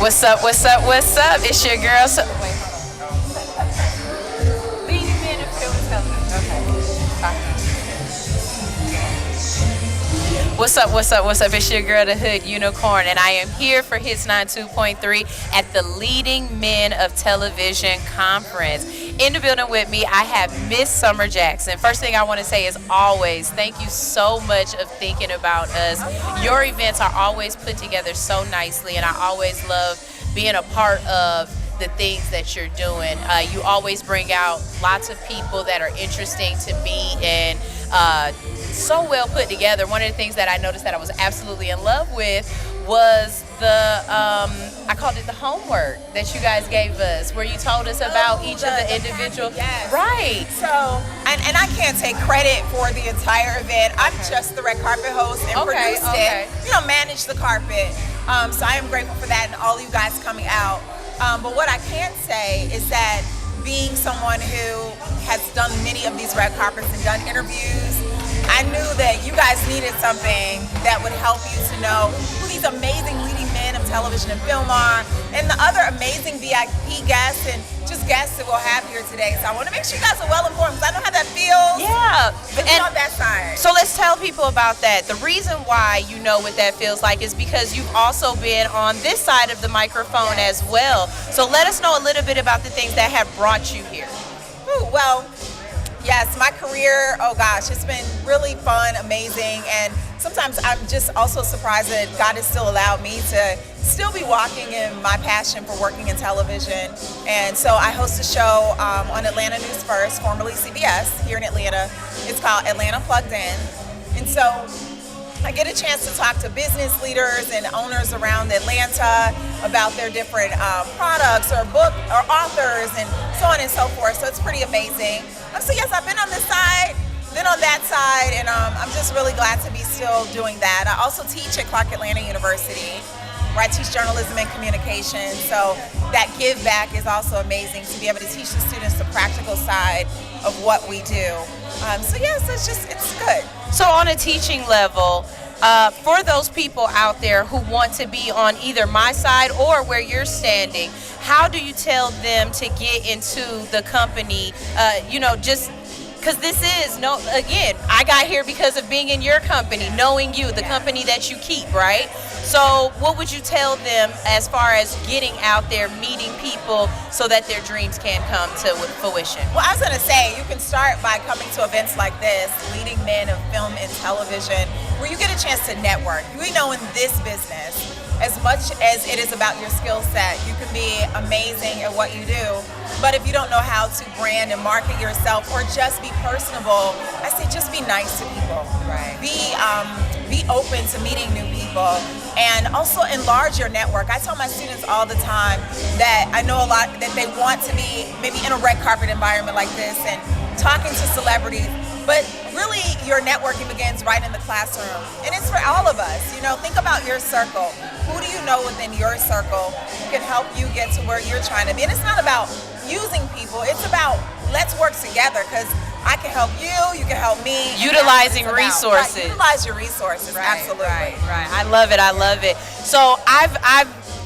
What's up? What's up? What's up? It's your girl. So, wait, leading men of film and television. Okay. What's up? What's up? What's up? It's your girl, the Hood Unicorn, and I am here for Hits 92.3 at the Leading Men of Television Conference. In the building with me, I have Miss Summer Jackson. First thing I want to say is always thank you so much of thinking about us. Your events are always put together so nicely, and I always love being a part of the things that you're doing. You always bring out lots of people that are interesting to me and so well put together. One of the things that I noticed that I was absolutely in love with was the I called it the homework that you guys gave us, where you told us about each of the individual. Yes. Right. So, and I can't take credit for the entire event. I'm just the red carpet host and produced it. Managed the carpet. So I am grateful for that and all you guys coming out. But what I can say is that being someone who has done many of these red carpets and done interviews, I knew that you guys needed something that would help you to know who these amazing leading men of television and film are, and the other amazing VIP guests and just guests that we'll have here today. So I want to make sure you guys are well informed, because I know how that feels. Yeah. And on that side. So let's tell people about that. The reason why you know what that feels like is because you've also been on this side of the microphone as well. So let us know a little bit about the things that have brought you here. Well, yes, my career, oh gosh, it's been really fun, amazing, and sometimes I'm just also surprised that God has still allowed me to still be walking in my passion for working in television. And so I host a show on Atlanta News First, formerly CBS, here in Atlanta. It's called Atlanta Plugged In. And so I get a chance to talk to business leaders and owners around Atlanta about their different products or book or authors and so on and so forth. So it's pretty amazing. So yes, I've been on this side, been on that side, and I'm just really glad to be still doing that. I also teach at Clark Atlanta University, where I teach journalism and communication. So that give back is also amazing, to be able to teach the students the practical side of what we do. So yes, it's good. So on a teaching level, for those people out there who want to be on either my side or where you're standing, how do you tell them to get into the company? Just because again, I got here because of being in your company, knowing you, the company that you keep, right? So what would you tell them as far as getting out there, meeting people so that their dreams can come to fruition? Well, I was going to say, you can start by coming to events like this, Leading Men of Film and Television, where you get a chance to network. We know in this business, as much as it is about your skill set, you can be amazing at what you do, but if you don't know how to brand and market yourself or just be personable, I say just be nice to people. Right. Be open to meeting new people, and also enlarge your network. I tell my students all the time that I know a lot that they want to be maybe in a red carpet environment like this and talking to celebrities, but really your networking begins right in the classroom, and it's for all of us. Think about your circle. Who do you know within your circle who can help you get to where you're trying to be? And it's not about using people, it's about let's work together, because I can help you, you can help me. Utilizing resources. Right, utilize your resources, right, absolutely. Right. I love it. So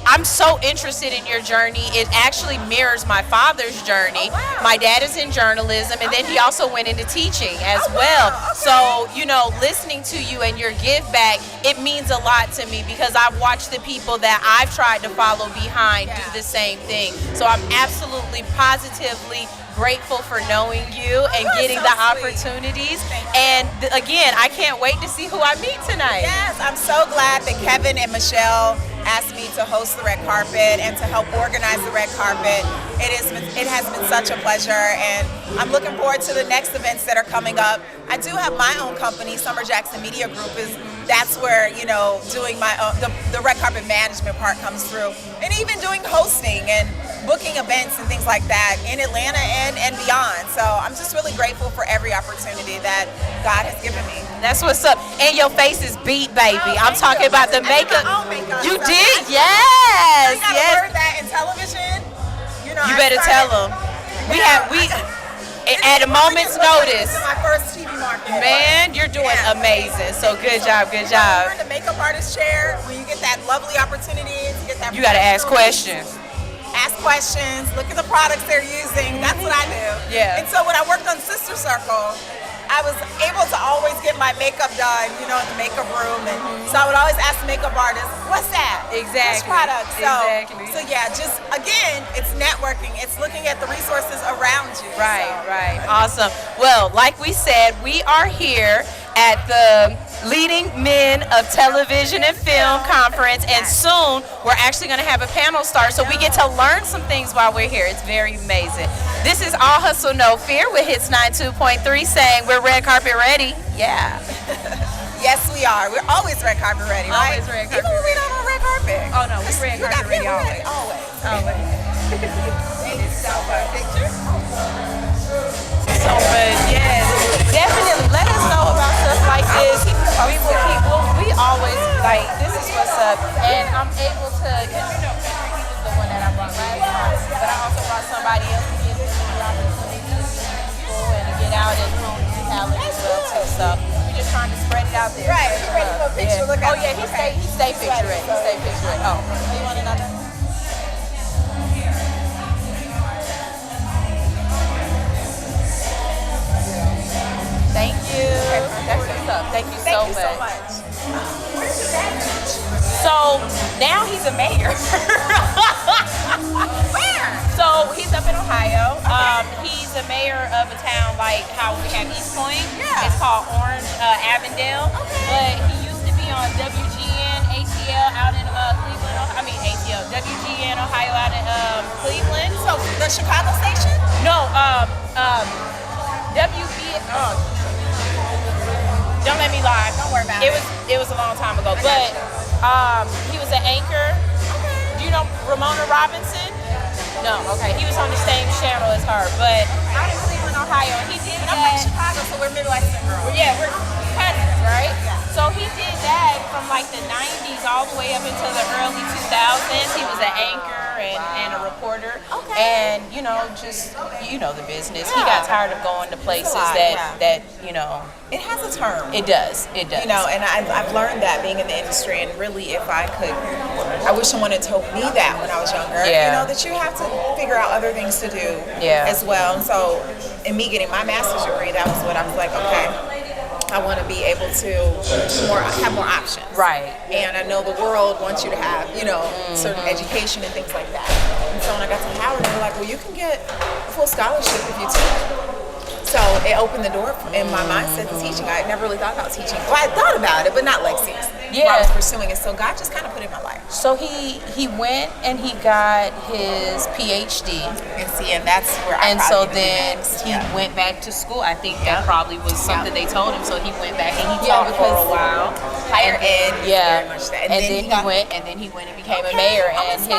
I'm so interested in your journey. It actually mirrors my father's journey. Oh, wow. My dad is in journalism, and then he also went into teaching as Oh, well. wow. Okay. So, listening to you and your give back, it means a lot to me, because I've watched the people that I've tried to follow behind do the same thing. So I'm absolutely, positively grateful for knowing you and getting so the sweet. Opportunities. Thank you. And again, I can't wait to see who I meet tonight. Yes, I'm so glad that Kevin and Michelle asked me to host the red carpet and to help organize the red carpet. It has been such a pleasure, and I'm looking forward to the next events that are coming up. I do have my own company, Summer Jackson Media Group. That's where doing my the red carpet management part comes through, and even doing hosting and booking events and things like that in Atlanta and beyond. So I'm just really grateful for every opportunity that God has given me. That's what's up. And your face is beat, baby. I'm talking about the makeup. You did? Yes. You gotta learn that in television. You better tell them. at a moment's notice. This is my first TV market. Man, you're doing amazing. So good job, good job. Learn the makeup artist chair. When you get that lovely opportunity to get that, You got to ask questions. Ask questions. Look at the products they're using. That's what I do. Yeah. And so when I worked on Sister Circle, I was able to always get my makeup done, in the makeup room, and so I would always ask the makeup artist, "What's that? Exactly. Which product?" Exactly. So yeah, just again, it's networking. It's looking at the resources around you. Right, so. right. Awesome. Well, like we said, we are here at the Leading Men of Television and Film Conference, and soon we're actually going to have a panel start, so we get to learn some things while we're here. It's very amazing. This is All Hustle No Fear with Hits 92.3 saying we're red carpet ready. Yeah. Yes, we are. We're always red carpet ready, right? Always red carpet Even when we're not on red carpet. Oh no, we're red carpet ready always. Always. And it's our picture. So, but yes, definitely let us know about stuff like this. We will keep, we always, like, this is what's up. And I'm able to, because he was the one that I brought last time, but I also brought somebody else to give them the opportunity to meet people and to get out and hone his talent as well, too. So, we're just trying to spread it out there. Right, you ready for a picture? Yeah. Look at Oh, yeah, he stay picture ready. He stay picture ready. Oh, you want another? Thank you. That's what's up. Thank you so much. Where's your dad? So now he's a mayor. Where? So he's up in Ohio. He's a mayor of a town like how we have East Point. Yeah. It's called Orange, Avondale. But he used to be on WGN ATL out in Cleveland. ATL, WGN Ohio out in Cleveland. So the Chicago station? No, WB. Don't let me lie. Don't worry about it. It was a long time ago, but he was an anchor. Do you know Ramona Robinson? No. Okay. He was on the same channel as her, but out in Cleveland, Ohio, and he did I'm that. from Chicago, so we're Midwestern girls. Yeah, we're cousins, right? Yeah. So he did that from like the 90s all the way up until the early 2000s. He was an anchor and a reporter. Okay. And, just, the business. He got tired of going to places that. It has a term. It does. It does. And I've learned that being in the industry, and really, if I could, I wish someone had told me that when I was younger. Yeah. That you have to figure out other things to do as well. And so, in me getting my master's degree, that was what I was like, okay, I want to be able to have more options. Right. And I know the world wants you to have, certain education and things like that. And so when I got to Howard, they were like, well, you can get a full scholarship if you teach. So it opened the door in my mindset to teaching. I had never really thought about teaching. Well, I thought about it, but not like seriously. Yeah. I was pursuing it. So God just kind of put it in my life. So he went and he got his PhD. And that's where I so probably then next. he went back to school. I think that probably was something they told him. So he went back and he taught for a while. Higher ed. Yeah. Very much that. And then he went and became a mayor. And his too.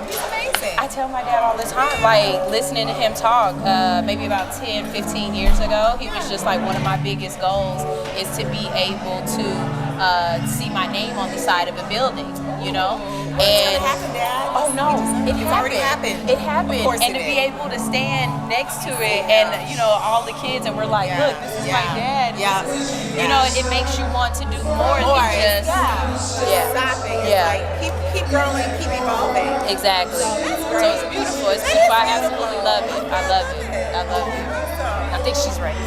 He's amazing. I tell my dad all the time, like listening to him talk, maybe about 10, 15 years ago, he was just like, one of my biggest goals is to be able to see my name on the side of a building, And it happened, Dad. oh no, It's already happened. It happened, Of course and it to be did. able to stand next to it, and all the kids, and we're like, look, this is my dad. Yeah. It makes you want to do more than just stopping. Yeah. It's like keep growing, keep evolving. Exactly. So it's beautiful. It's beautiful. I absolutely love it. I love it. I love it. I think she's ready.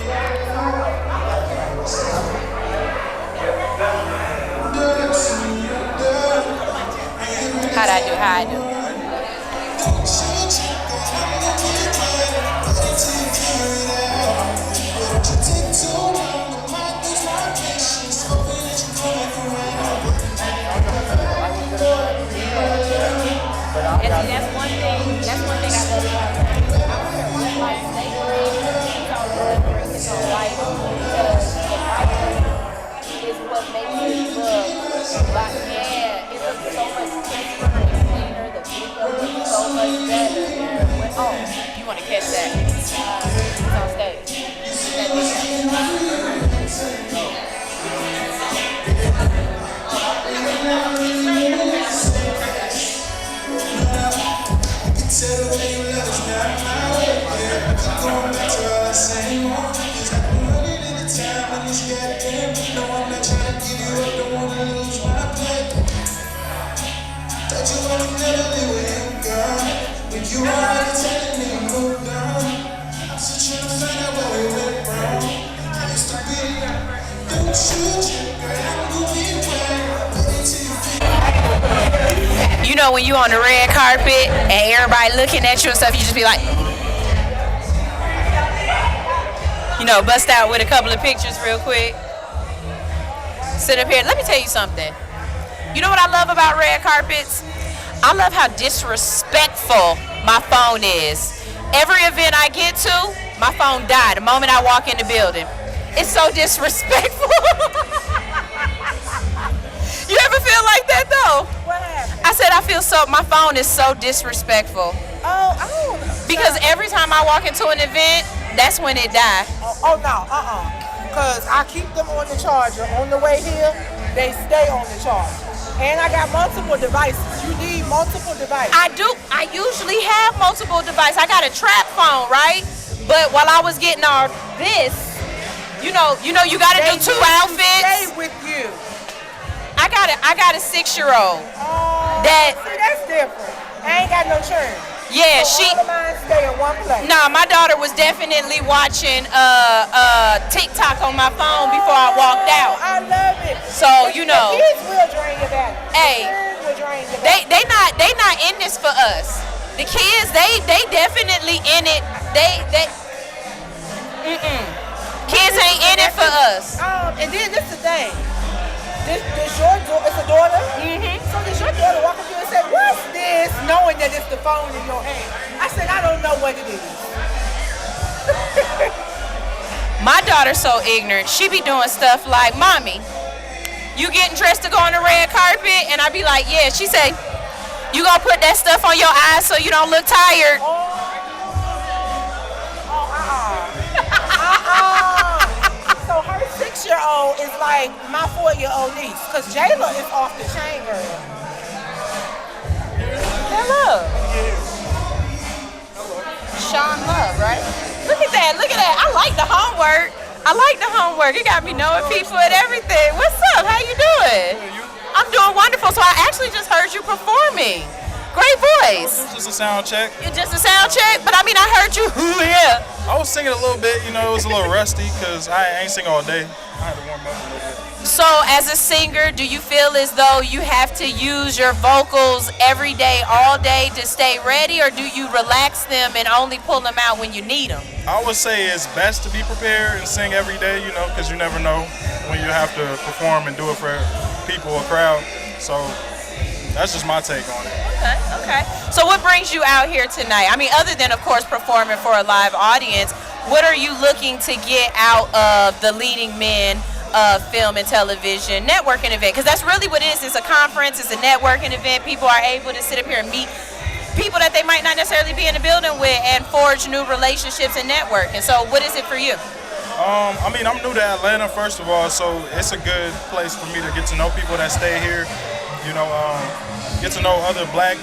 How'd I do? And see, that's one thing I love about her. I wonder what life they she's always bring his own life because the life is what makes it look like, it looks so much cleaner and cleaner. The video looks so much better. You want to catch that? It's on stage. That Tell the way you love is not my way. Yeah. You know when you on the red carpet and everybody looking at you and stuff, you just be like, bust out with a couple of pictures real quick. Sit up here. Let me tell you something. You know what I love about red carpets? I love how disrespectful my phone is. Every event I get to, my phone died the moment I walk in the building. It's so disrespectful. You ever feel like that though? What happened? I said my phone is so disrespectful. Oh. Because every time I walk into an event, that's when it dies. No, Because I keep them on the charger. On the way here, they stay on the charger. And I got multiple devices. You need multiple devices. I do. I usually have multiple devices. I got a trap phone, right? But while I was getting all this, you got to do two outfits. Stay with you. I got a 6-year-old. See, that's different. I ain't got no churn. Yeah, so all of mine stay in one place. Nah, my daughter was definitely watching TikTok on my phone before I walked out. I love it. So The kids will drain your battery. Hey, will drain your battery. they not in this for us. The kids, they definitely in it. Kids ain't in it for us. And then this is the thing. This it's a daughter. Mm-hmm. So does your daughter walk up to you and say, "What's this?" Knowing that it's the phone in your hand. I said, "I don't know what it is." My daughter's so ignorant. She be doing stuff like, "Mommy, you getting dressed to go on the red carpet?" And I be like, "Yeah." She say, "You gonna put that stuff on your eyes so you don't look tired?" So her 6-year-old is like my 4-year-old niece, because Jayla is off the chain, girl. Hello. Sean Love, right? Look at that. I like the homework. You got me knowing people and everything. What's up? How you doing? I'm doing wonderful. So I actually just heard you performing. Great voice. Just a sound check. Just a sound check? But I mean, I heard you. Yeah. I was singing a little bit, it was a little rusty because I ain't sing all day. I had to warm up a little bit. So as a singer, do you feel as though you have to use your vocals every day, all day to stay ready, or do you relax them and only pull them out when you need them? I would say it's best to be prepared and sing every day, because you never know when you have to perform and do it for people or crowd. So that's just my take on it. Okay. So what brings you out here tonight? I mean, other than, of course, performing for a live audience, what are you looking to get out of the Leading Men Film and Television networking event? Because that's really what it is. It's a conference. It's a networking event. People are able to sit up here and meet people that they might not necessarily be in the building with and forge new relationships and network. And so what is it for you? I'm new to Atlanta, first of all, so it's a good place for me to get to know people that stay here. Get to know other black,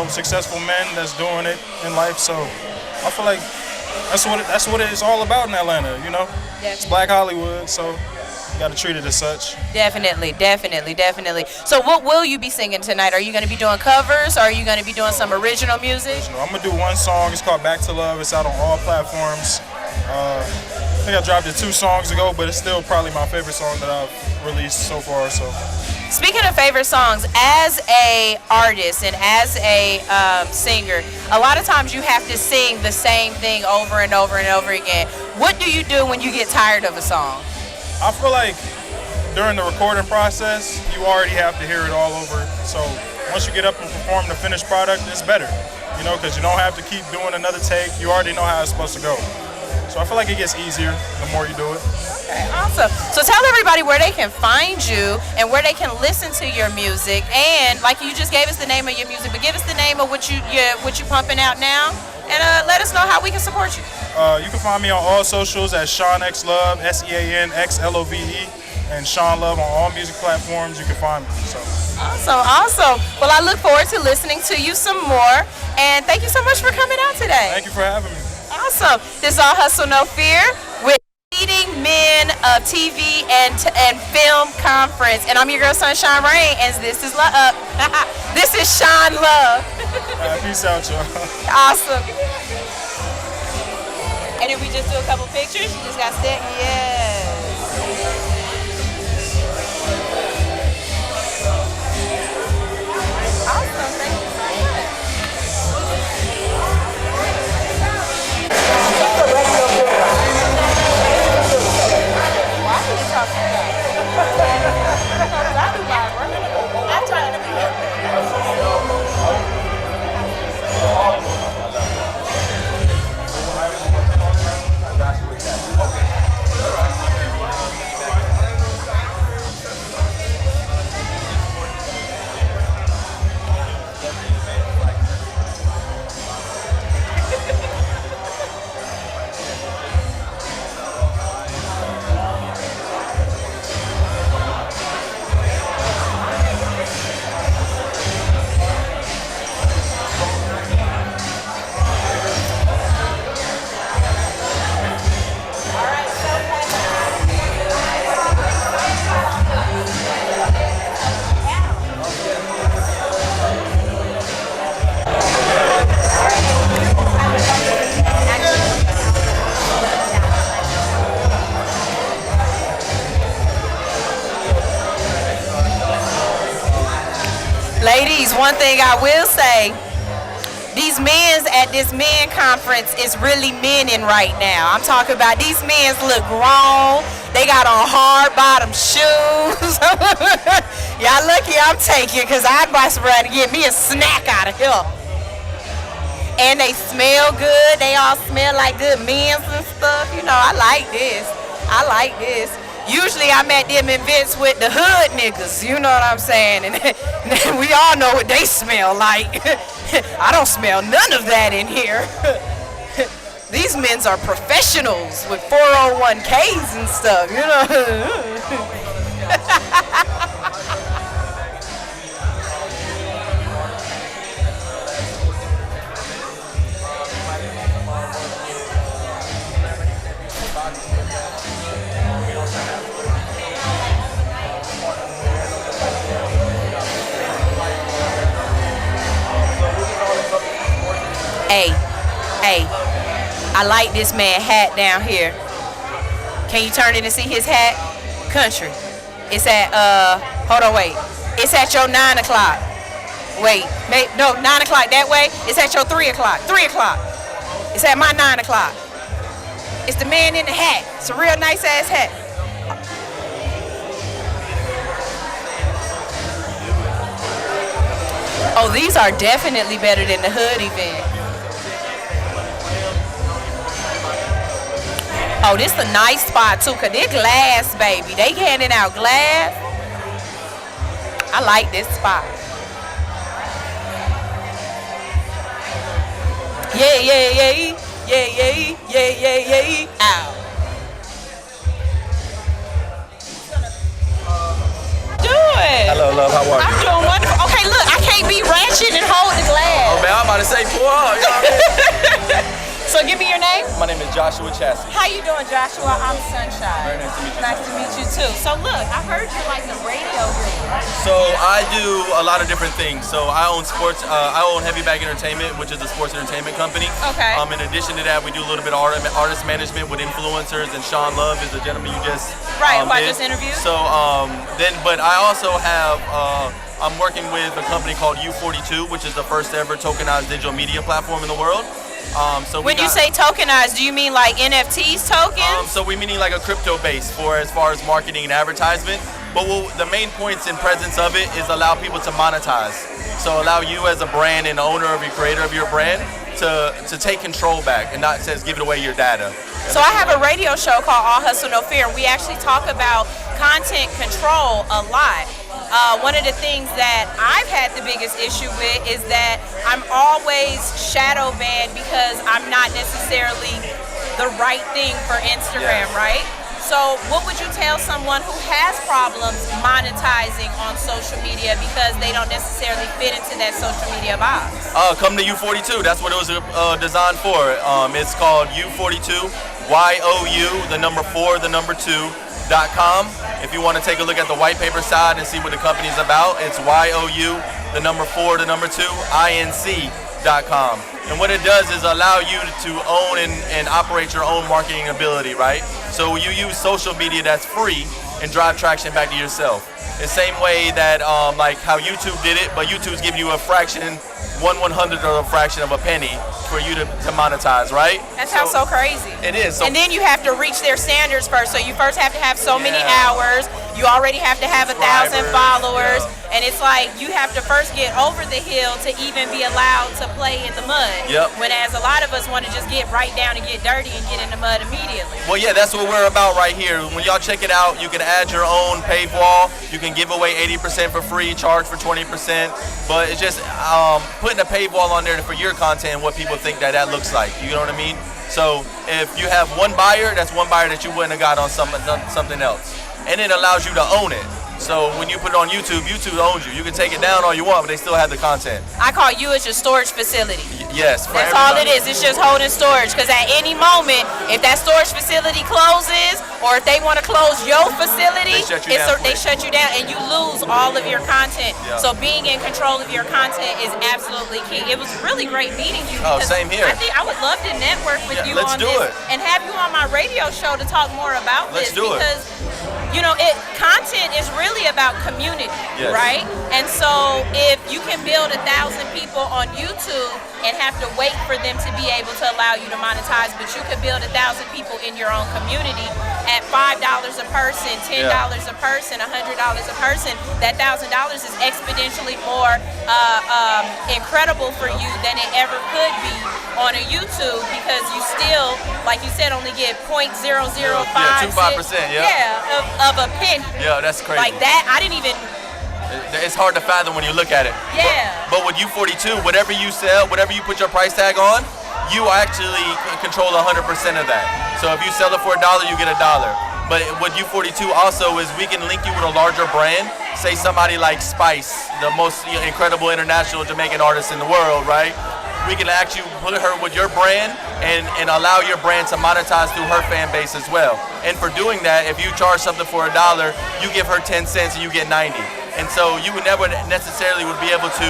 successful men that's doing it in life. So I feel like that's what it's all about in Atlanta. It's Black Hollywood, so you got to treat it as such. Definitely. So what will you be singing tonight? Are you going to be doing covers, or are you going to be doing some original music? I'm gonna do one song. It's called "Back to Love." It's out on all platforms. I think I dropped it 2 songs ago, but it's still probably my favorite song that I've released so far. So. Speaking of favorite songs, as a artist and as a singer, a lot of times you have to sing the same thing over and over and over again. What do you do when you get tired of a song? I feel like during the recording process, you already have to hear it all over. So once you get up and perform the finished product, it's better, because you don't have to keep doing another take. You already know how it's supposed to go. So I feel like it gets easier the more you do it. Okay, awesome. So tell everybody where they can find you and where they can listen to your music. And like you just gave us the name of your music, but give us the name of what you pumping out now, and let us know how we can support you. You can find me on all socials at Sean X Love, SeanXLove, and Sean Love on all music platforms. You can find me. So. Awesome. Well, I look forward to listening to you some more. And thank you so much for coming out today. Thank you for having me. Awesome. This is All Hustle No Fear with Leading Men Men of TV and Film Conference. And I'm your girl, Sunshine Rain, and this is Love. This is Sean Love. Peace out, y'all. Awesome. And if we just do a couple pictures, you just got to sit. Yes. Awesome. Thank you so much. Why are you talking about? I'm trying to be Ladies, one thing I will say, these men's at this men conference is really mening right now. I'm talking about these men's look grown. They got on hard bottom shoes. Y'all lucky I'm taking, because I'd bust around to get me a snack out of here. And they smell good. They all smell like good men's and stuff. You know, I like this. I like this. Usually I'm at them events with the hood niggas, you know what I'm saying? And we all know what they smell like. I don't smell none of that in here. These men's are professionals with 401ks and stuff, you know? Hey, I like this man hat down here. Can you turn it and see his hat? Country. It's at, hold on, wait. It's at your 9 o'clock. Wait, no, 9 o'clock that way. It's at your 3 o'clock. 3 o'clock. It's at my 9 o'clock. It's the man in the hat. It's a real nice ass hat. Oh, these are definitely better than the hood event. Oh, this a nice spot too, cause they're glass, baby. They handing out glass. I like this spot. Yeah. Ow. Doing? Hello, love. How are you? I'm doing wonderful. Okay, look, I can't be ratchet and hold the glass. Oh man, I'm about to say pour up. You know what I mean? So give me your name. My name is Joshua Chassie. How you doing, Joshua? I'm Sunshine. Very nice to meet you. Nice to meet you too. So look, I heard you're like the radio guru. So I do a lot of different things. So I own sports. I own Heavy Bag Entertainment, which is a sports entertainment company. Okay. In addition to that, we do a little bit of artist management with influencers, and Sean Love is the gentleman you just who I did. just interviewed. So but I also have. I'm working with a company called U42, which is the first ever tokenized digital media platform in the world. When you say tokenized, do you mean like NFTs tokens? So we meaning like a crypto base for as far as marketing and advertisement. But the main points and presence of it is allow people to monetize. So allow you as a brand and owner of your creator of your brand to take control back and not just give it away your data. So I have a radio show called All Hustle No Fear. We actually talk about content control a lot. One of the things that I've had the biggest issue with is that I'm always shadow banned because I'm not necessarily the right thing for Instagram, right? So what would you tell someone who has problems monetizing on social media because they don't necessarily fit into that social media box? Come to U42. That's what it was designed for. It's called U42 YOU4 2.com. If you want to take a look at the white paper side and see what the company is about, it's YOU4 2 INC.com. And what it does is allow you to own and operate your own marketing ability, right? So you use social media that's free and drive traction back to yourself. The same way that like how YouTube did it, but YouTube's giving you a fraction, 1/100th of a fraction of a penny for you to monetize, right? That sounds so crazy. It is. So And then you have to reach their standards first. So you first have to have so many Yeah. hours. You already have to have 1,000 Subscribers, followers. yeah. And it's like you have to first get over the hill to even be allowed to play in the mud. Yep. Whereas a lot of us want to just get right down and get dirty and get in the mud immediately. Well, yeah, that's what we're about right here. When y'all check it out, you can add your own pave wall. You can give away 80% for free, charge for 20%. But it's just putting a pave wall on there for your content and what people think that looks like. You know what I mean? So if you have one buyer, that's one buyer that you wouldn't have got on something else. And it allows you to own it. So when you put it on YouTube, YouTube owns you. You can take it down all you want, but they still have the content. I call you as your storage facility. Yes. For That's all it everybody. is. It's just holding storage. Because at any moment, if that storage facility closes, or if they want to close your facility, They shut you down they quick. shut you down, and you lose all of your content. Yeah. So being in control of your content is absolutely key. It was really great meeting you. Oh, because same here. I think I would love to network with Yeah, you let's on do this it. and have you on my radio show to talk more about Let's this. do it. Because content is really about community, Yes. right? And so if you can build 1,000 people on YouTube and have to wait for them to be able to allow you to monetize, but you could build 1,000 people in your own community at $5 a person, $10 a person, $100 a person, that $1,000 is exponentially more incredible for you than it ever could be on a YouTube, because you still, like you said, only get 0.005 25%, of a penny. Yeah, that's crazy. Like that, I didn't even. It's hard to fathom when you look at it. Yeah. But with U42, whatever you sell, whatever you put your price tag on, you actually control 100% of that. So if you sell it for $1, you get $1. But with U42 also is we can link you with a larger brand. Say somebody like Spice, the most incredible international Jamaican artist in the world, right? We can actually put her with your brand and allow your brand to monetize through her fan base as well. And for doing that, if you charge something for $1, you give her 10 cents and you get 90. And so you would never necessarily would be able to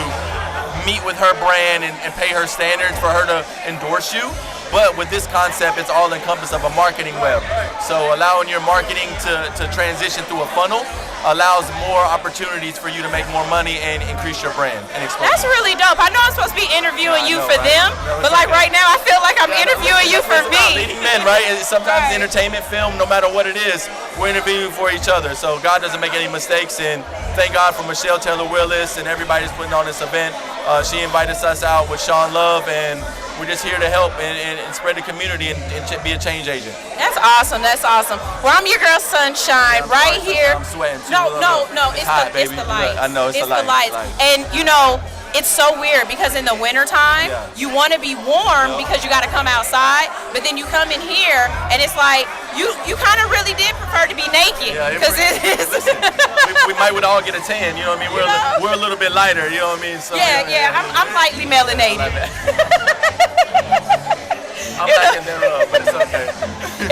meet with her brand and pay her standards for her to endorse you. But with this concept, it's all encompassed of a marketing web. So allowing your marketing to transition through a funnel allows more opportunities for you to make more money and increase your brand and expand. That's really dope. I know I'm supposed to be interviewing you know, for right? them, No, it's but like okay. right now, I feel like I'm interviewing you for It's about me. leading men, right? And sometimes Right. entertainment, film, no matter what it is, we're interviewing for each other. So God doesn't make any mistakes, and thank God for Michelle Taylor Willis and everybody that's putting on this event. She invited us out with Sean Love, and we're just here to help and spread the community and be a change agent. That's awesome. That's awesome. Well, I'm your girl Sunshine, right here. I'm sweating too. No, Look, no, look. no. It's It's hot, the it's baby. the Look, lights. I know, it's the the lights. lights. And it's so weird because in the wintertime, Yeah. you want to be warm because you got to come outside, but then you come in here and it's like you kind of really did prefer to be naked Yeah, because listen, we might would all get a tan, you know what I mean? We're a little bit lighter, you know what I mean? So, I'm lightly melanated. I'm back in there, but it's okay.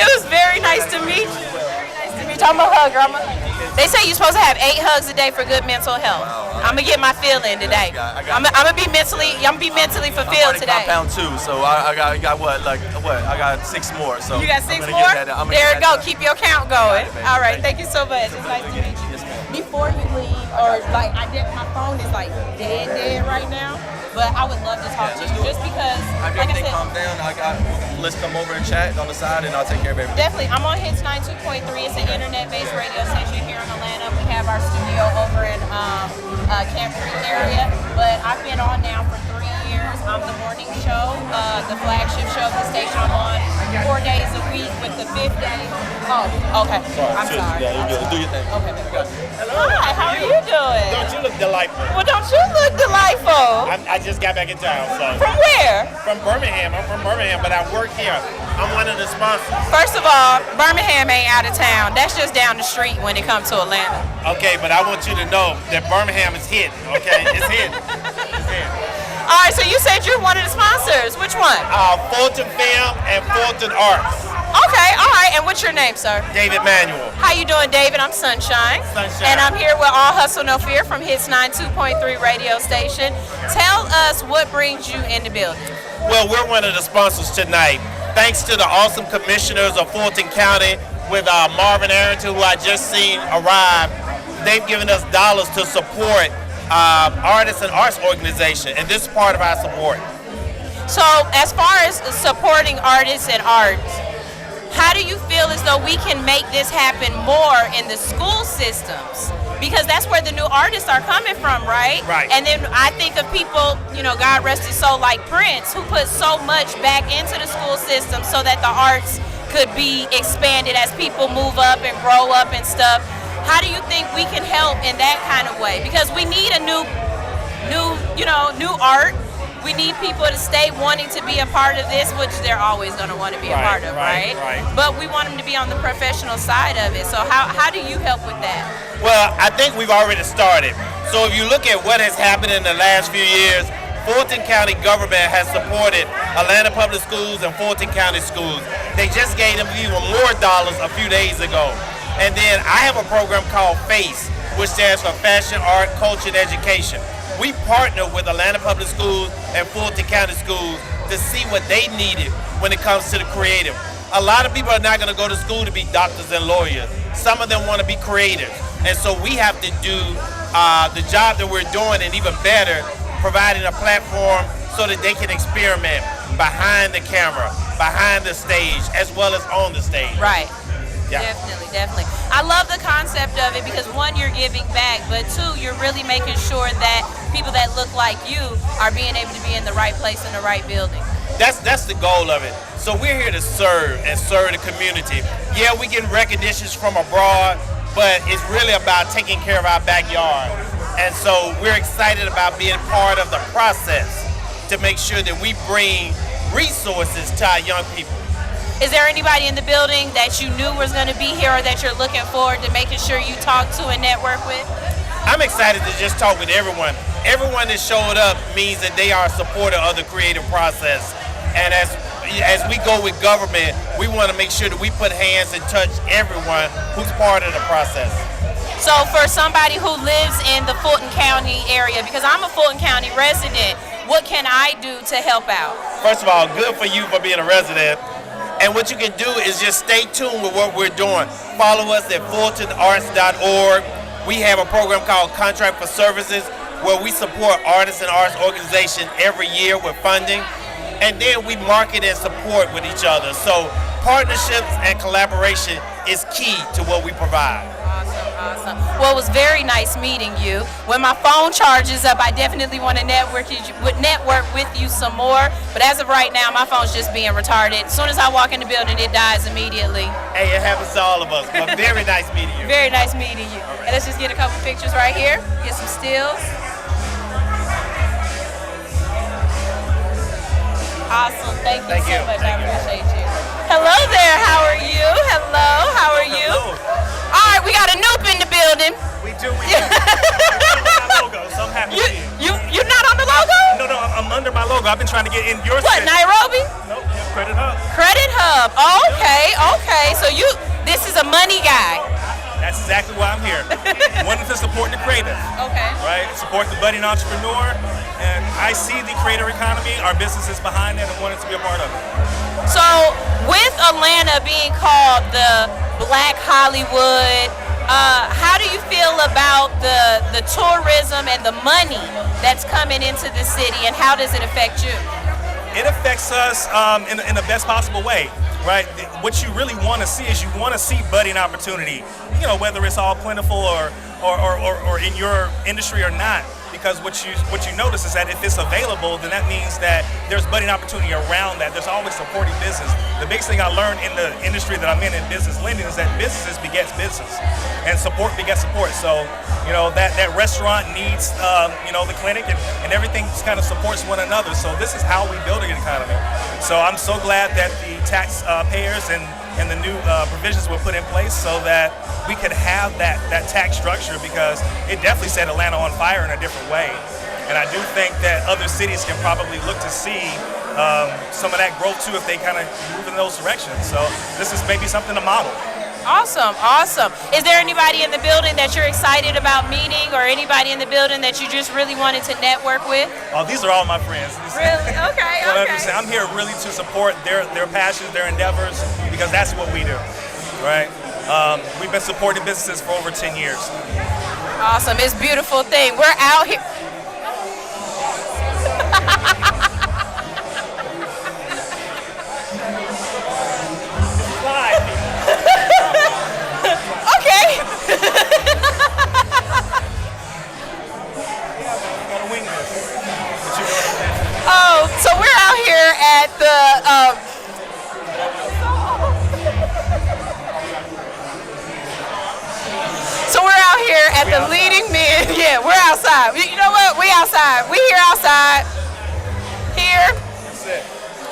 It was very nice to meet you. Very nice to meet you. I'm a hugger. They say you're supposed to have 8 hugs a day for good mental health. I'm gonna get my fill in today. I'm gonna be mentally fulfilled I'm today. compound 2, so I got what? I got 6 more. So You got 6 more? There it go. Keep your count going. All right. Thank you so much. It's nice to meet you. Before you leave, or like my phone is like dead right now, but I would love to talk to you just because, After like I everything said, calms down, let's come over and chat on the side, and I'll take care of everything. definitely. I'm on Hits 92.3. It's an internet-based radio station here in Atlanta. We have our studio over in Camp Creek area, but I've been on now for 3 years. I'm the morning show, the flagship show of the station. I'm on 4 days a week with the 5th day. Oh, okay. I'm sorry. Yeah, you're good. Do your thing. Okay, baby. Hi, how are you doing? Don't you look delightful? Well, don't you look delightful? I just got back in town, so From where? from Birmingham. I'm from Birmingham, but I work here. I'm one of the sponsors. First of all, Birmingham ain't out of town. That's just down the street when it comes to Atlanta. Okay, but I want you to know that Birmingham is hit. Okay, it's hit. It's hit. All right, so you said you're one of the sponsors. Which one? Fulton Film and Fulton Arts. all right. And what's your name, sir? David Manuel. How you doing, David? I'm Sunshine. Sunshine. And I'm here with All Hustle No Fear from Hits 92.3 radio station. Tell us what brings you in the building. Well, we're one of the sponsors tonight. Thanks to the awesome commissioners of Fulton County with Marvin Arrington, who I just seen arrive. They've given us dollars to support artists and arts organization, and this is part of our support. So, as far as supporting artists and arts, how do you feel as though we can make this happen more in the school systems? Because that's where the new artists are coming from, right? Right. And then I think of people, you know, God rest his soul, like Prince, who put so much back into the school system so that the arts could be expanded as people move up and grow up and stuff. How do you think we can help in that kind of way? Because we need a new art. We need people to stay wanting to be a part of this, which they're always going to want to be a part of, right? But we want them to be on the professional side of it. So how do you help with that? Well, I think we've already started. So if you look at what has happened in the last few years, Fulton County government has supported Atlanta Public Schools and Fulton County Schools. They just gave them even more dollars a few days ago. And then I have a program called FACE, which stands for Fashion, Art, Culture, and Education. We partner with Atlanta Public Schools and Fulton County Schools to see what they needed when it comes to the creative. A lot of people are not going to go to school to be doctors and lawyers. Some of them want to be creative. And so we have to do the job that we're doing and even better, providing a platform so that they can experiment behind the camera, behind the stage, as well as on the stage. Right. Yeah. Definitely. I love the concept of it because one, you're giving back, but two, you're really making sure that people that look like you are being able to be in the right place in the right building. That's the goal of it. So we're here to serve and serve the community. Yeah, we get recognitions from abroad, but it's really about taking care of our backyard. And so we're excited about being part of the process to make sure that we bring resources to our young people. Is there anybody in the building that you knew was going to be here or that you're looking forward to making sure you talk to and network with? I'm excited to just talk with everyone. Everyone that showed up means that they are a supporter of the creative process. And as we go with government, we want to make sure that we put hands and touch everyone who's part of the process. So for somebody who lives in the Fulton County area, because I'm a Fulton County resident, what can I do to help out? First of all, good for you for being a resident. And what you can do is just stay tuned with what we're doing. Follow us at fultonarts.org. We have a program called Contract for Services where we support artists and arts organizations every year with funding. And then we market and support with each other. So partnerships and collaboration is key to what we provide. Awesome. Well, it was very nice meeting you. When my phone charges up, I definitely want to network with you some more. But as of right now, my phone's just being retarded. As soon as I walk in the building, it dies immediately. Hey, it happens to all of us. But very nice meeting you. Very nice meeting you. And let's just get a couple pictures right here. Get some stills. Awesome. Thank you so much. I appreciate you. Hello there. How are you? Hello. How are you? All right, we got a Noop in the building. We do. We're on my logo, so I'm happy to be here. You're not on the logo? No, I'm under my logo. I've been trying to get in your What, city. Nairobi? Nope, Credit Hub. Credit Hub. Okay. So this is a money guy. That's exactly why I'm here. Wanting to support the creative, Okay. right? Support the budding entrepreneur. And I see the creator economy, our businesses behind it, and wanted to be a part of it. So with Atlanta being called the Black Hollywood, how do you feel about the tourism and the money that's coming into the city, and how does it affect you? It affects us in the best possible way, right? What you really want to see is you want to see budding opportunity, you know, whether it's all plentiful or in your industry or not. Because what you notice is that if it's available, then that means that there's budding opportunity around that. There's always supporting business. The biggest thing I learned in the industry that I'm in business lending, is that businesses begets business, and support begets support. So, you know, that restaurant needs, the clinic, and everything just kind of supports one another. So this is how we build an economy. So I'm so glad that the tax payers and the new provisions were put in place so that we could have that tax structure, because it definitely set Atlanta on fire in a different way. And I do think that other cities can probably look to see some of that growth too if they kind of move in those directions. So this is maybe something to model. Awesome, awesome. Is there anybody in the building that you're excited about meeting, or anybody in the building that you just really wanted to network with? Oh, these are all my friends. Really? Okay, okay. I'm here really to support their passions, their endeavors, because that's what we do, right? We've been supporting businesses for over 10 years. Awesome. It's a beautiful thing. We're out here. Oh, so we're out here at the Leading Men. Yeah, we're outside. You know what? We outside. We here outside. Here. That's it.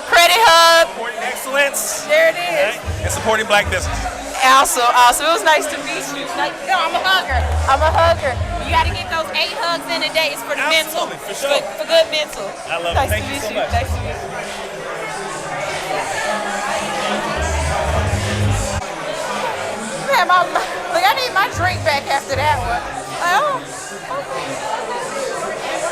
Credit Hub. Supporting excellence. There it is. Right? And supporting black business. Awesome, awesome. It was nice to meet you. No, I'm a hugger. I'm a hugger. You got to get those 8 hugs in a day. It's for the mental. For sure. For good mental. I love nice it. Thank you so much. Nice to meet you. Man, look, I need my drink back after that one. Oh, okay.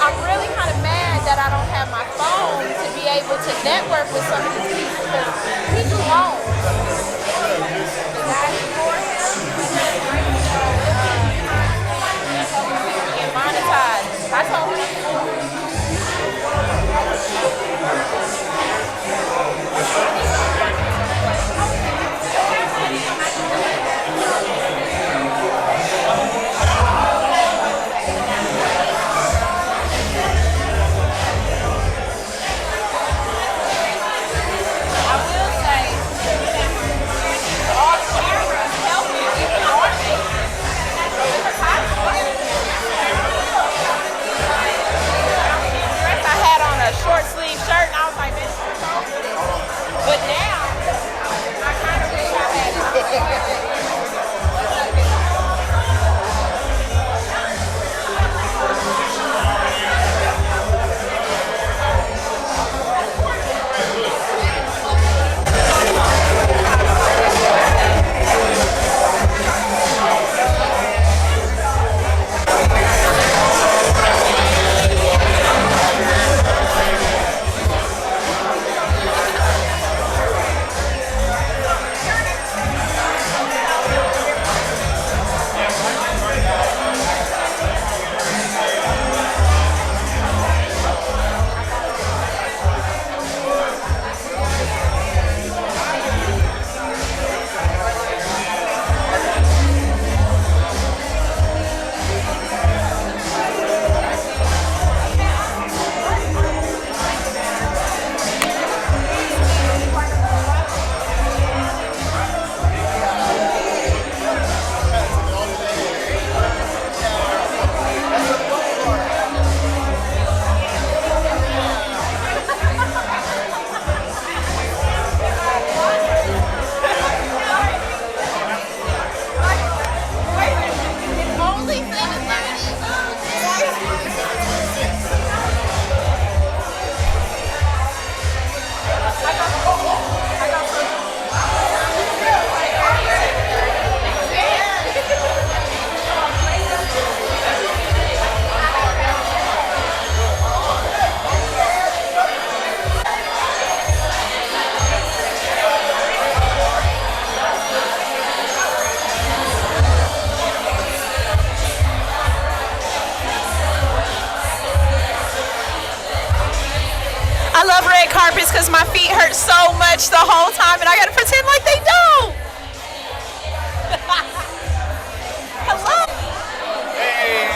I'm really kind of mad that I don't have my phone to be able to network with some of these people because he's alone. The guy before him, get monetized. I told him. Short sleeve shirt, and I was like, man, but now I kind of wish I had it. I love red carpets because my feet hurt so much the whole time, and I gotta pretend like they don't. Hello. Hey.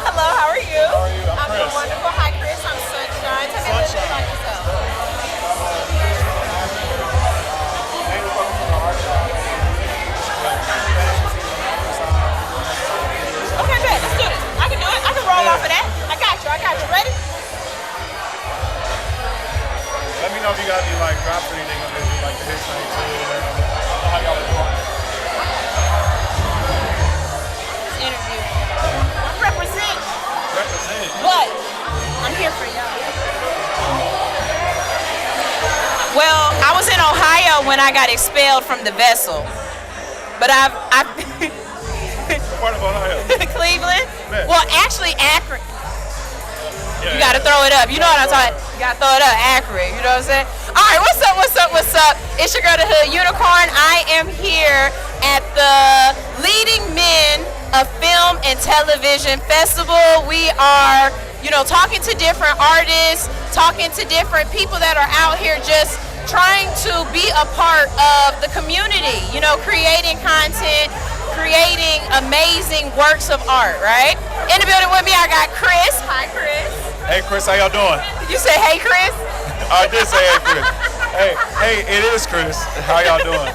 Hello, how are you? How are you? I'm doing Chris. wonderful. Hi, Chris. I'm Sunshine. Tell me a little bit about yourself. Okay, good. Let's do this. I can do it. I can roll off of that. I got you. Ready? Let me know if you got any like drops or anything on this, like the hits on YouTube or whatever. How y'all doing? Interview. But I'm here for y'all. Well, I was in Ohio when I got expelled from the vessel, but I've Part of Ohio. Cleveland. Man. Well, actually Akron. Yeah, You gotta throw it up. You know what I'm talking. You gotta throw it up, Akron. You know what I'm saying? All right, what's up? What's up? What's up? It's your girl, the Hood Unicorn. I am here at the Leading Men of Film and Television Festival. We are, talking to different artists, talking to different people that are out here just trying to be a part of the community. Creating content, creating amazing works of art. Right? In the building with me, I got Chris. Hi, Chris. Hey, Chris, how y'all doing? You say, hey, Chris? I did say hey, Chris. Hey, it is Chris. How y'all doing?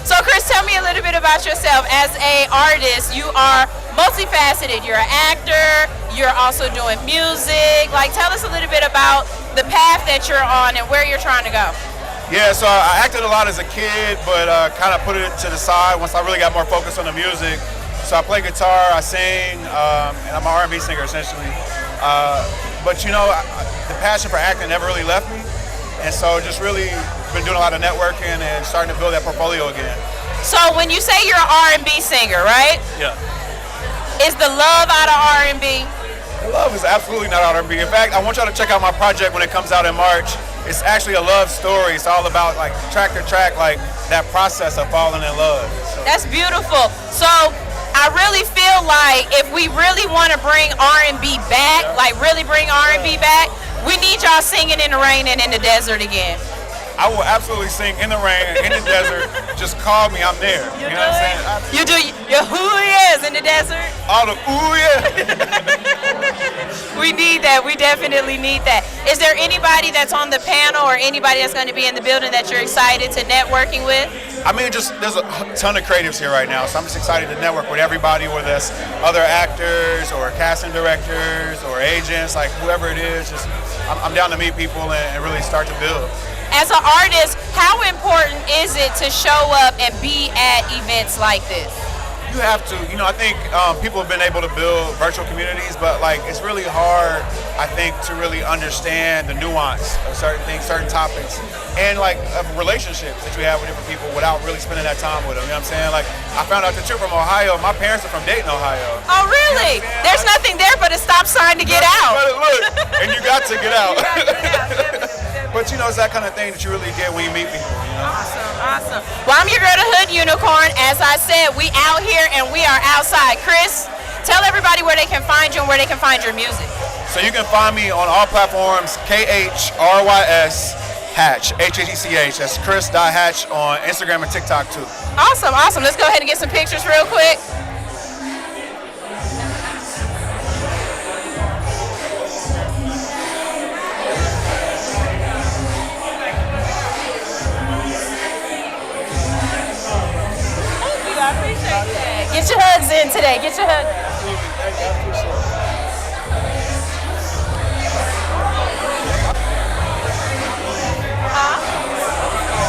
So, Chris, tell me a little bit about yourself. As an artist, you are multifaceted. You're an actor. You're also doing music. Tell us a little bit about the path that you're on and where you're trying to go. Yeah, so I acted a lot as a kid, but kind of put it to the side once I really got more focused on the music. So I play guitar, I sing, and I'm an R&B singer essentially. But the passion for acting never really left me, and so just really been doing a lot of networking and starting to build that portfolio again. So when you say you're an R&B singer, right? Yeah. Is the love out of R&B? The love is absolutely not R&B. In fact, I want y'all to check out my project when it comes out in March. It's actually a love story. It's all about track to track, that process of falling in love. So. That's beautiful. So I really feel like if we really want to bring R&B back, really bring R&B back, we need y'all singing in the rain and in the desert again. I will absolutely sing in the rain, in the desert. Just call me, I'm there. You know what I'm saying? You do your who yes in the desert? All the ooh yeah. We need that. We definitely need that. Is there anybody that's on the panel or anybody that's going to be in the building that you're excited to networking with? I mean, there's a ton of creatives here right now, so I'm just excited to network with everybody, whether that's other actors or casting directors or agents, whoever it is. I'm down to meet people and really start to build. As an artist, how important is it to show up and be at events like this? You have to. I think people have been able to build virtual communities, but it's really hard, I think, to really understand the nuance of certain things, certain topics, and of relationships that you have with different people without really spending that time with them. You know what I'm saying? I found out that you're from Ohio. My parents are from Dayton, Ohio. Oh, really? You know There's nothing there but a stop sign to get out. Look, and you got to get out. But it's that kind of thing that you really get when you meet people. Awesome. Well, I'm your girl, the Hood Unicorn. As I said, we out here and we are outside. Chris, tell everybody where they can find you and where they can find your music. So you can find me on all platforms, KHRYS Hatch, H-A-T-C-H. That's Chris.Hatch on Instagram and TikTok too. Awesome. Let's go ahead and get some pictures real quick. Get your hugs in today. Get your hugs.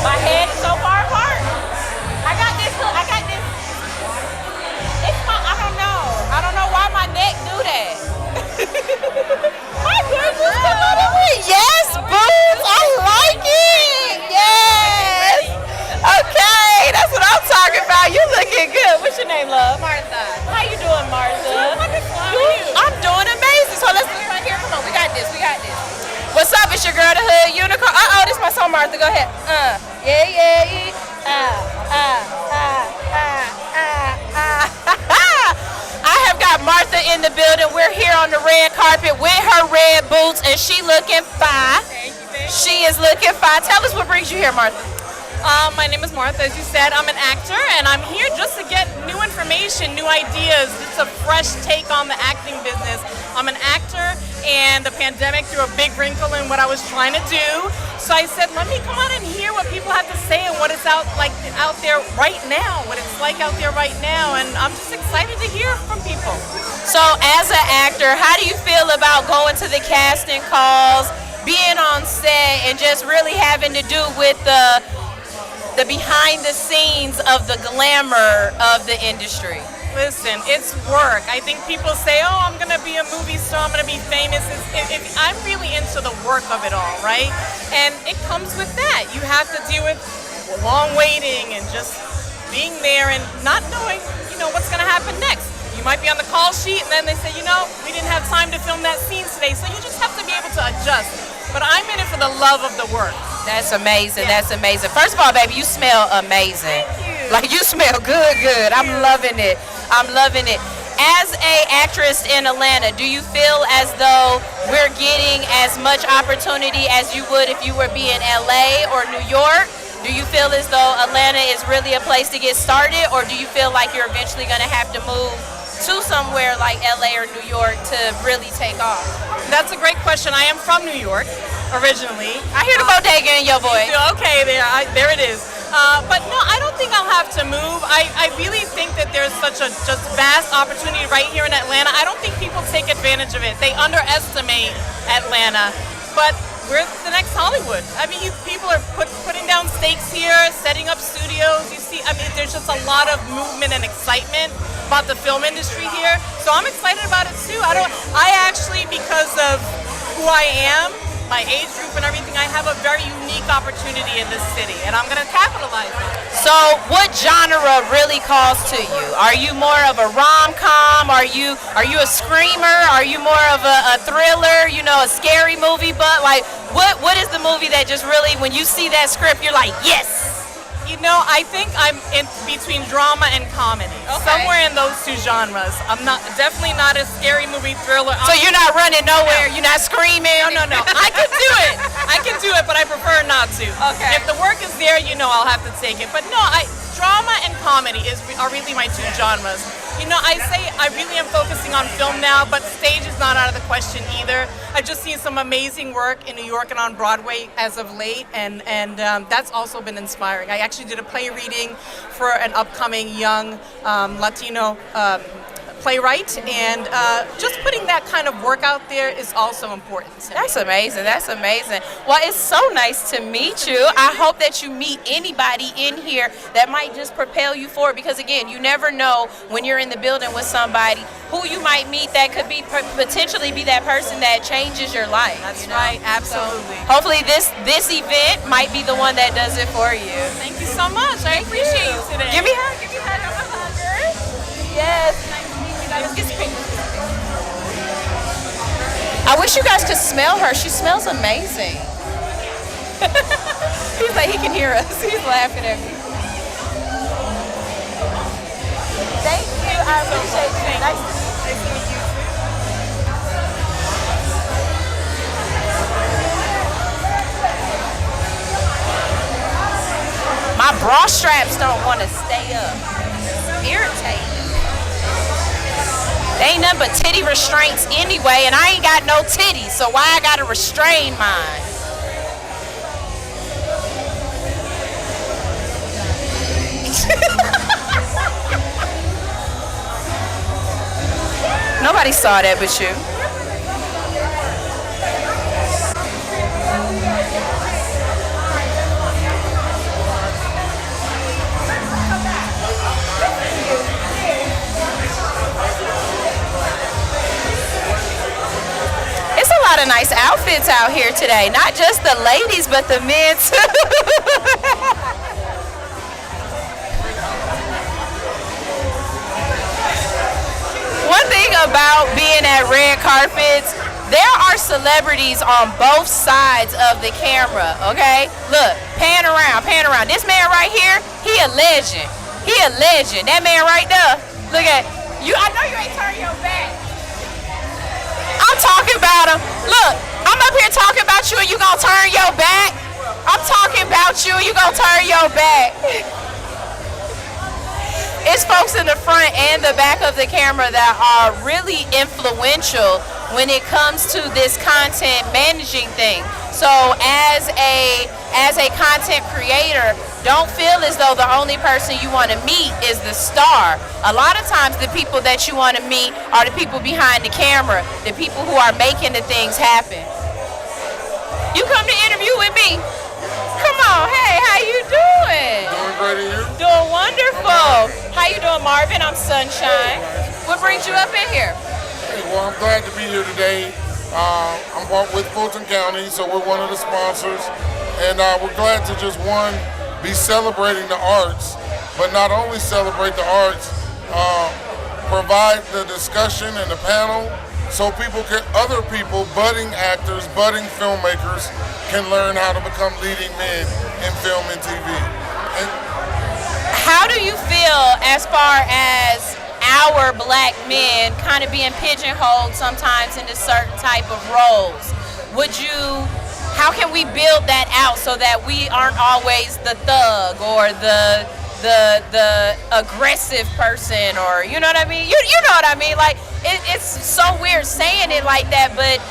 My head is so far apart. I got this. It's I don't know why my neck do that. My goodness, come on to me. Yes, boobs. I like it. Yes. Okay, that's what I'm talking about. You looking good. What's your name, love? Martha. How you doing, Martha? Wonderful. How are you? I'm doing amazing. So let's do it right here. Come on, we got this. What's up? It's your girl, the Hood Unicorn. This is my song, Martha. Go ahead. Yeah. I have got Martha in the building. We're here on the red carpet with her red boots, and she looking fine. Thank you. She is looking fine. Tell us what brings you here, Martha. My name is Martha. As you said, I'm an actor, and I'm here just to get new information, new ideas. It's a fresh take on the acting business. I'm an actor, and the pandemic threw a big wrinkle in what I was trying to do. So I said, let me come on and hear what people have to say and what it's out there right now, what it's like out there right now. And I'm just excited to hear from people. So as an actor, how do you feel about going to the casting calls, being on set, and just really having to do with the behind the scenes of the glamour of the industry? Listen, it's work. I think people say, oh, I'm going to be a movie star, I'm going to be famous. I'm really into the work of it all, right? And it comes with that. You have to deal with long waiting and just being there and not knowing, what's going to happen next. You might be on the call sheet and then they say, we didn't have time to film that scene today. So you just have to be able to adjust. But I'm in it for the love of the work. That's amazing. Yeah. That's amazing. First of all, baby, you smell amazing. Thank you. Like you smell good. I'm loving it. I'm loving it. As a actress in Atlanta, do you feel as though we're getting as much opportunity as you would if you were being LA or New York? Do you feel as though Atlanta is really a place to get started, or do you feel like you're eventually going to have to move to somewhere like LA or New York to really take off? That's a great question. I am from New York originally. I hear the bodega in your voice. Okay, there it is. But no, I don't think I'll have to move. I really think that there's such a just vast opportunity right here in Atlanta. I don't think people take advantage of it. They underestimate Atlanta. But we're the next Hollywood. I mean, people are putting down stakes here, setting up studios. You see, there's just a lot of movement and excitement about the film industry here. So I'm excited about it too. I actually, because of who I am, my age group and everything, I have a very unique opportunity in this city, and I'm going to capitalize on it. So what genre really calls to you? Are you more of a rom-com? Are you a screamer? Are you more of a thriller, a scary movie? But like, what is the movie that just really, when you see that script, you're like, yes? I think I'm in between drama and comedy. Okay. Somewhere in those two genres. I'm definitely not a scary movie thriller. So you're not running nowhere? You're not screaming? No. I can do it, but I prefer not to. Okay. If the work is there, I'll have to take it. But no, drama and comedy are really my two genres. I say I really am focusing on film now, but stage is not out of the question either. I've just seen some amazing work in New York and on Broadway as of late, and that's also been inspiring. I actually did a play reading for an upcoming young Latino playwright, and just putting that kind of work out there is also important to me. That's amazing. That's amazing. Well, it's so nice to meet you. I hope that you meet anybody in here that might just propel you forward, because again, you never know when you're in the building with somebody who you might meet that could be potentially be that person that changes your life. That's right. Absolutely. So hopefully this event might be the one that does it for you. Thank you so much. I appreciate you today. Give me a hug. Give me a hug. I'm a hugger. Yes. I wish you guys could smell her. She smells amazing. He's like, he can hear us. He's laughing at me. Thank you. I appreciate you. Nice to meet you. My bra straps don't want to stay up. It's irritating. They ain't nothing but titty restraints anyway, and I ain't got no titties, so why I gotta restrain mine? Nobody saw that but you. It's a lot of nice outfits out here today. Not just the ladies, but the men too. One thing about being at red carpets, there are celebrities on both sides of the camera, okay? Look, pan around, pan around. This man right here, he a legend. He a legend. That man right there, look at you. I know you ain't turning your back. I'm talking about him. Look, I'm up here talking about you and you gonna turn your back? I'm talking about you and you gonna turn your back. It's folks in the front and the back of the camera that are really influential when it comes to this content managing thing. So as a content creator, don't feel as though the only person you want to meet is the star. A lot of times the people that you want to meet are the people behind the camera, the people who are making the things happen. You come to interview with me. Come Hey, how you doing? Doing great, and you? Doing wonderful. How you doing, Marvin? I'm Sunshine. What brings you up in here? Hey, well, I'm glad to be here today. I'm with Fulton County, so we're one of the sponsors. And we're glad to just, one, be celebrating the arts, but not only celebrate the arts, provide the discussion and the panel so other people, budding actors, budding filmmakers, can learn how to become leading men in film and TV. How do you feel as far as our black men kind of being pigeonholed sometimes into certain type of roles? How can we build that out so that we aren't always the thug or the aggressive person, or you know what I mean? You know what I mean? Like it's so weird saying it like that, but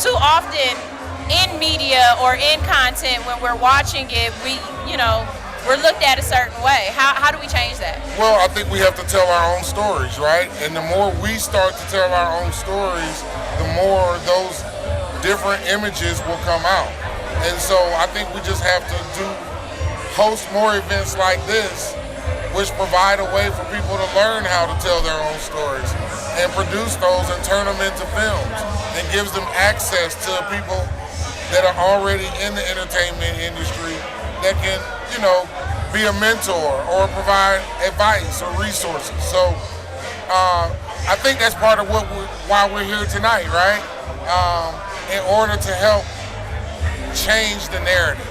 too often in media or in content when we're watching it, we're looked at a certain way. How do we change that? Well, I think we have to tell our own stories, right? And the more we start to tell our own stories, the more those different images will come out. And so I think we just have to host more events like this, which provide a way for people to learn how to tell their own stories and produce those and turn them into films, and gives them access to people that are already in the entertainment industry that can, be a mentor or provide advice or resources. So I think that's part of why we're here tonight, right? In order to help change the narrative.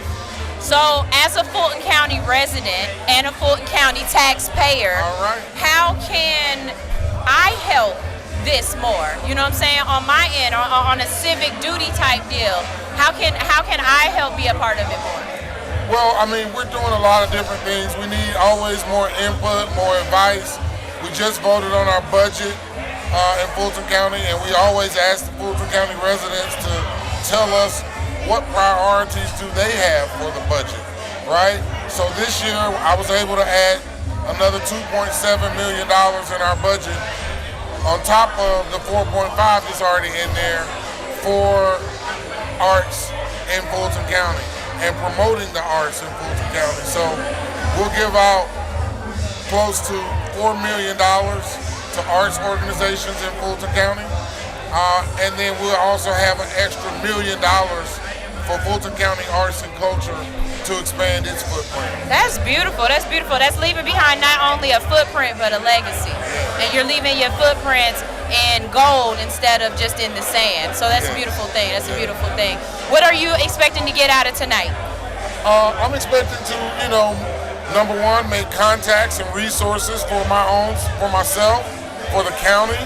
So, as a Fulton County resident and a Fulton County taxpayer, how can I help this more? You know what I'm saying? On my end, on a civic duty type deal, how can I help be a part of it more? Well, I mean, we're doing a lot of different things. We need always more input, more advice. We just voted on our budget in Fulton County, and we always ask the Fulton County residents to tell us what priorities do they have for the budget, right? So this year, I was able to add another $2.7 million in our budget on top of the 4.5 that's already in there for arts in Fulton County and promoting the arts in Fulton County. So we'll give out close to $4 million to arts organizations in Fulton County. And then we'll also have an extra $1 million for Fulton County Arts and Culture to expand its footprint. That's beautiful. That's beautiful. That's leaving behind not only a footprint, but a legacy. And you're leaving your footprints in gold instead of just in the sand. So that's a beautiful thing. That's a beautiful thing. What are you expecting to get out of tonight? I'm expecting to, number one, make contacts and resources for myself, for the county.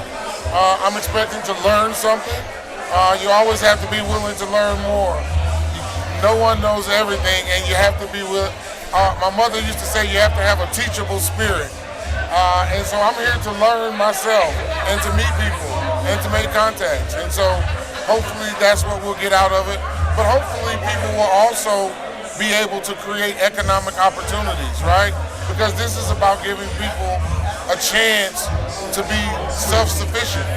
I'm expecting to learn something. You always have to be willing to learn more. No one knows everything, and you have to be my mother used to say you have to have a teachable spirit. And so I'm here to learn myself and to meet people and to make contacts. And so hopefully that's what we'll get out of it. But hopefully people will also be able to create economic opportunities, right? Because this is about giving people a chance to be self-sufficient.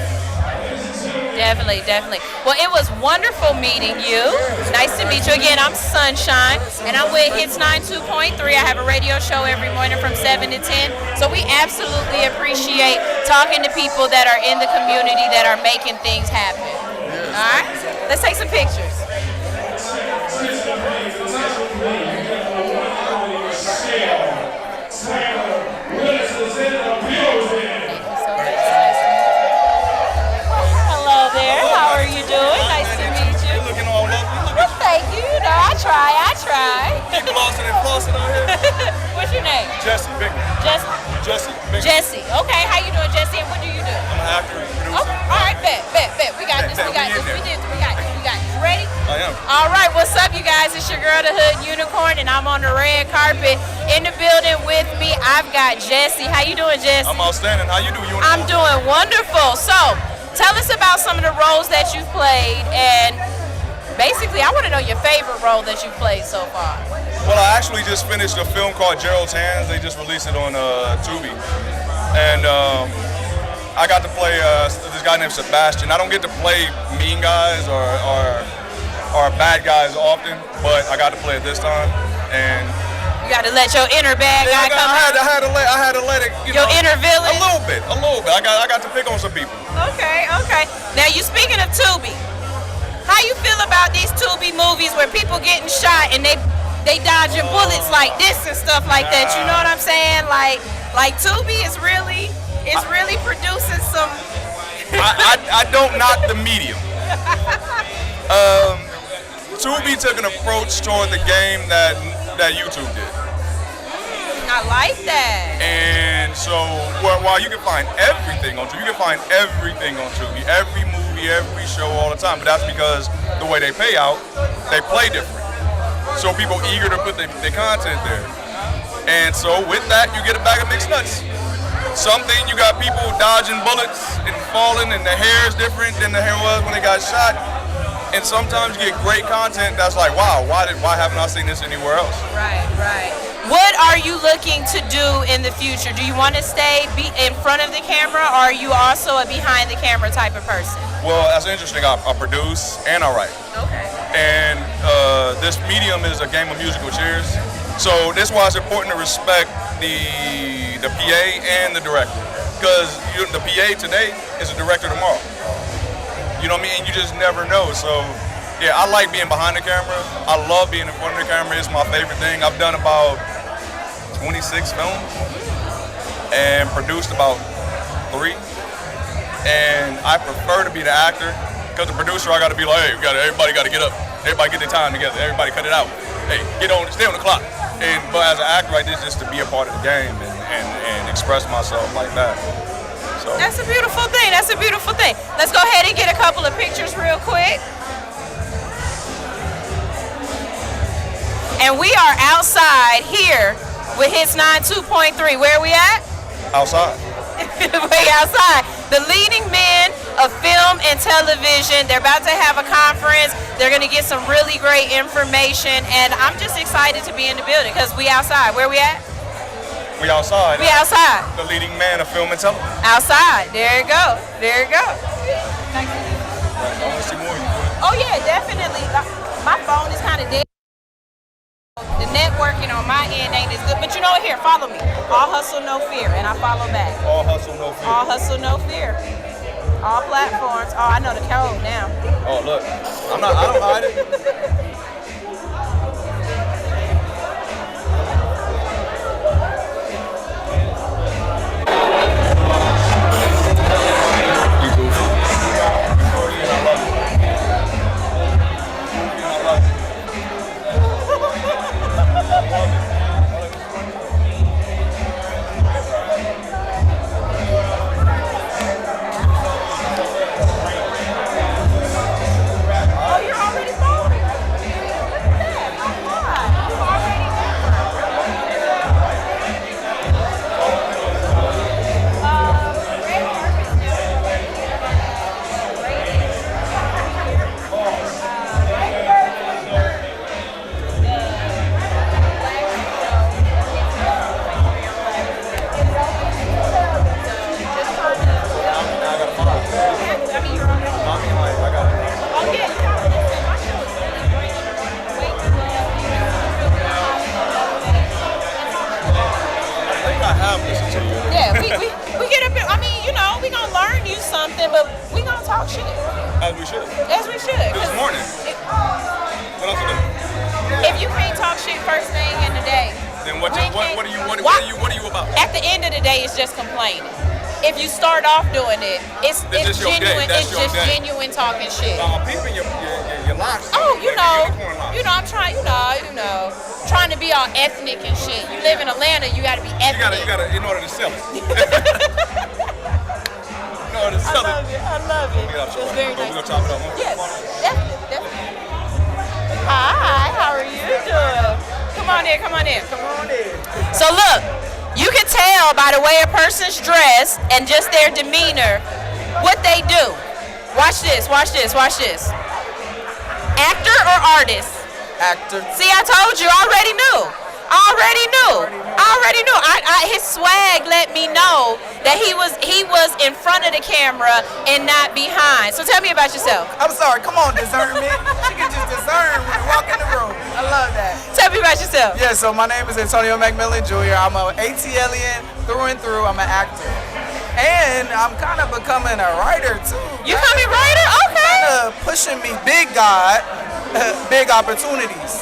Definitely, definitely. Well, it was wonderful meeting you. Nice to meet you again. I'm Sunshine, and I'm with Hits 92.3. I have a radio show every morning from 7 to 10. So we absolutely appreciate talking to people that are in the community that are making things happen. All right? Let's take some pictures. How are you doing? Nice to meet you. You're looking all lovely. Well, thank you. I try. Keep flossing and flossing on here. What's your name? Jesse Bickman. Jesse. Bickman. Jesse. Okay. How you doing, Jesse? And what do you do? I'm an actor and producer. Okay. All right. Bet. We got this. We got this. Ready? I am. All right. What's up, you guys? It's your girl, the Hood Unicorn, and I'm on the red carpet. In the building with me, I've got Jesse. How you doing, Jesse? I'm outstanding. How you doing? I'm doing wonderful. So, tell us about some of the roles that you've played, and basically, I want to know your favorite role that you've played so far. Well, I actually just finished a film called Gerald's Hands. They just released it on Tubi. And I got to play this guy named Sebastian. I don't get to play mean guys or bad guys often, but I got to play it this time. And You got to let your inner bad guy come I out. had to let it. Your inner villain. A little bit. I got to pick on some people. Okay. Now you speaking of Tubi. How you feel about these Tubi movies where people getting shot and they dodging bullets like this and stuff like that? You know what I'm saying? Like Tubi is really producing some. I don't knock the medium. Tubi took an approach toward the game that YouTube did. I like that. And so while you can find everything on Tubi, you can find everything on Tubi, every movie, every show, all the time. But that's because the way they pay out, they play different. So people eager to put their content there. And so with that, you get a bag of mixed nuts. Something you got people dodging bullets and falling, and the hair is different than the hair was when they got shot. And sometimes you get great content that's like, wow, why haven't I seen this anywhere else? Right. What are you looking to do in the future? Do you want to stay in front of the camera, or are you also a behind the camera type of person? Well, that's interesting. I produce and I write. Okay. And this medium is a game of musical chairs. So this is why it's important to respect the PA and the director. Because the PA today is a director tomorrow. You know what I mean? You just never know. So, yeah, I like being behind the camera. I love being in front of the camera. It's my favorite thing. I've done about 26 films and produced about 3. And I prefer to be the actor, because the producer, I got to be like, hey, everybody got to get up. Everybody get their time together. Everybody cut it out. Hey, stay on the clock. But as an actor, this just to be a part of the game and express myself like that. So. That's a beautiful thing. Let's go ahead and get a couple of pictures real quick. And we are outside here with Hits 92.3. Where are we at? Outside. Way outside. The leading men of film and television. They're about to have a conference. They're going to get some really great information. And I'm just excited to be in the building because we outside. Where are we at? We outside. We outside. The leading man of film and television. Outside. There you go. I want to see more of you. Oh yeah, definitely. My phone is kind of dead. The networking on my end ain't as good. But you know what? Here, follow me. All hustle, no fear. And I follow back. All hustle, no fear. All hustle, no fear. All platforms. Oh, I know the code now. Oh, look. I don't hide it. But we gonna talk shit. As we should. This morning. What else to do? If you can't talk shit first thing in the day, then what are you about? At the end of the day, it's just complaining. If you start off doing it, it's genuine. It's just genuine talking shit. I'm peeping your locks. Oh, I'm trying. Trying to be all ethnic and shit. You live in Atlanta, you gotta be ethnic. You gotta in order to sell it. I love it. It's very nice. We're gonna chop it up. Yes, definitely. Hi, how are you doing? Come on in. So look, you can tell by the way a person's dressed and just their demeanor what they do. Watch this. Actor or artist? Actor. See, I told you, I already knew. His swag let me know that he was in front of the camera and not behind. So tell me about yourself. I'm sorry, come on, discernment. She can just discern when you walk in the room. I love that. Tell me about yourself. Yeah, so my name is Antonio McMillan Jr. I'm an ATLian through and through. I'm an actor. And I'm kind of becoming a writer too. You becoming a writer? Okay. Kind of pushing me, big God, big opportunities.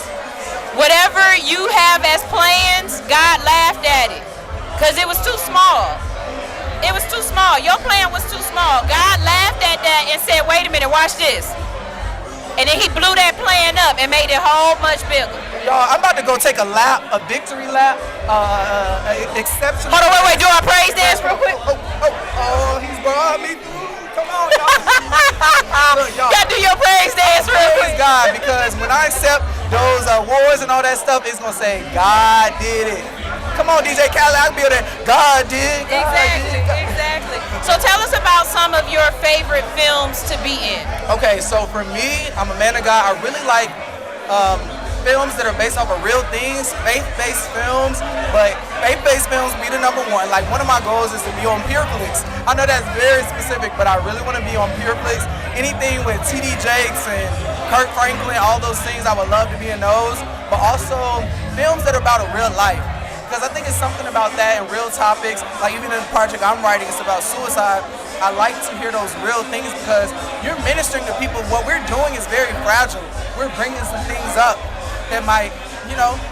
Whatever you have as plans, God laughed at it. Because it was too small. It was too small. Your plan was too small. God laughed at that and said, wait a minute, watch this. And then he blew that plan up and made it whole much bigger. Y'all, I'm about to go take a lap, a victory lap, exceptional. Hold on, wait, do our praise dance real quick? Oh, he's brought me through. Come on, y'all. Look, y'all. Gotta do your praise dance real quick. Praise God, because when I accept those awards and all that stuff, it's gonna say, God did it. Come on, DJ Khaled, I'll be there. God did. Exactly. So tell us about some of your favorite films to be in. Okay, so for me, I'm a man of God. I really like films that are based off of real things, faith-based films, but faith-based films be the number one. Like, one of my goals is to be on PureFlix. I know that's very specific, but I really want to be on PureFlix. Anything with T.D. Jakes and Kirk Franklin, all those things, I would love to be in those. But also, films that are about a real life. Because I think it's something about that and real topics. Like, even in the project I'm writing, it's about suicide. I like to hear those real things because you're ministering to people. What we're doing is very fragile. We're bringing some things up that might,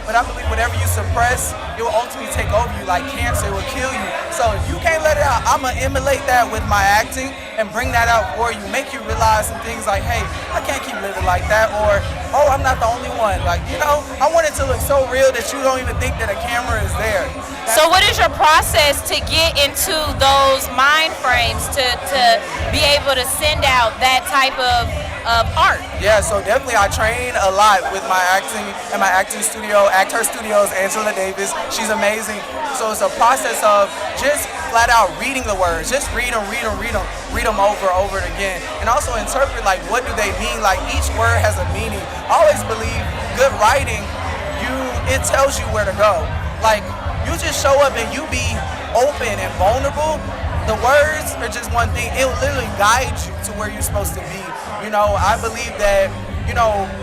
but I believe whatever you suppress, it will ultimately take over you like cancer. It will kill you. So if you can't let it out, I'm going to emulate that with my acting and bring that out for you. Make you realize some things like, hey, I can't keep living like that. Or, oh, I'm not the only one. Like, I want it to look so real that you don't even think that a camera is there. So what is your process to get into those mind frames to be able to send out that type of art? Yeah, so definitely I train a lot with my acting and my acting studio. Actor Studios, Angela Davis. She's amazing. So it's a process of just flat out reading the words. Just read them over and over again. And also interpret, like, what do they mean? Like, each word has a meaning. I always believe good writing, it tells you where to go. Like, you just show up and you be open and vulnerable. The words are just one thing. It will literally guide you to where you're supposed to be. I believe that,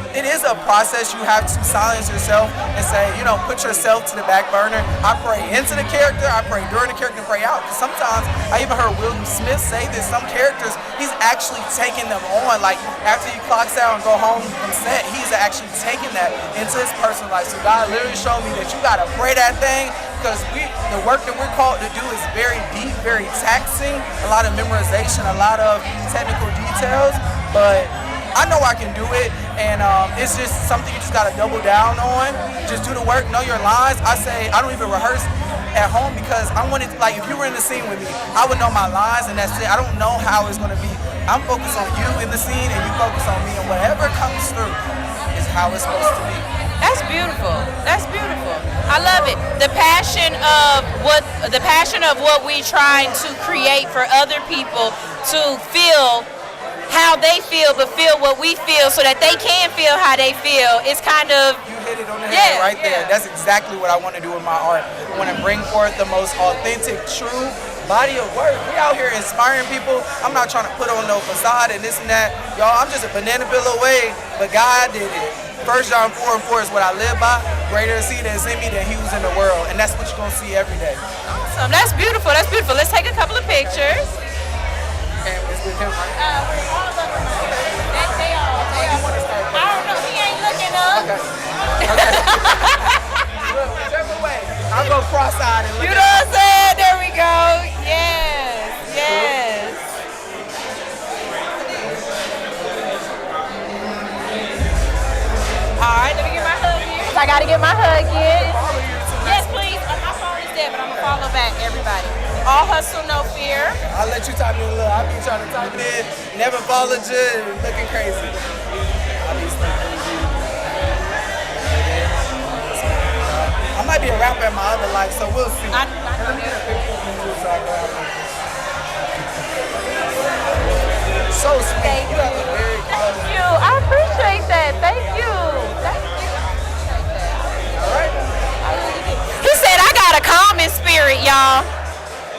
it is a process. You have to silence yourself and say, put yourself to the back burner. I pray into the character. I pray during the character, pray out. Because sometimes, I even heard William Smith say this, some characters, he's actually taking them on. Like, after he clocks out and go home from set, he's actually taking that into his personal life. So God literally showed me that you got to pray that thing, because the work that we're called to do is very deep, very taxing, a lot of memorization, a lot of technical details, but I know I can do it, and it's just something you just gotta double down on. Just do the work, know your lines. I say I don't even rehearse at home because I wanted, like, if you were in the scene with me, I would know my lines, and that's it. I don't know how it's gonna be. I'm focused on you in the scene, and you focus on me, and whatever comes through is how it's supposed to be. That's beautiful. That's beautiful. I love it. The passion of what we try to create for other people to feel how they feel, but feel what we feel so that they can feel how they feel. It's kind of... You hit it on the head right there. That's exactly what I want to do with my art. I want to bring forth the most authentic, true body of work. We out here inspiring people. I'm not trying to put on no facade and this and that. Y'all, I'm just a banana peel away, but God did it. 1 John 4:4 is what I live by. Greater is he that is in me than he who's in the world. And that's what you're going to see every day. Awesome. That's beautiful. That's beautiful. Let's take a couple of pictures. Okay, it's with him, right? All of them. They all. I don't know. He ain't looking up. Okay. Look, whichever way. I'll go cross-eyed and look. You know what I'm saying? There we go. Yes. All right, let me get my hug in. I gotta get my hug in. Yes, please. My phone is dead, but I'm gonna follow back everybody. All hustle, no fear. I'll let you type it in a little. I'll be trying to type it in. Never apologize. Looking crazy. I might be a rapper in my other life, so we'll see. I know that. So sweet. Thank you. Thank you. I appreciate that. Thank you. All right. He said I got a calming spirit, y'all.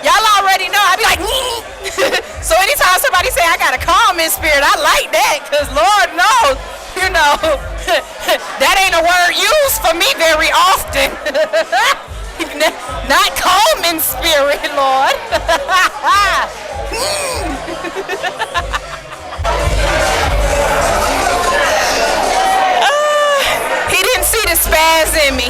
Y'all already know. I be like, so anytime somebody say I got a calming spirit, I like that, because Lord knows, that ain't a a word used for me very often. Not calm in spirit, Lord. He didn't see the spaz in me.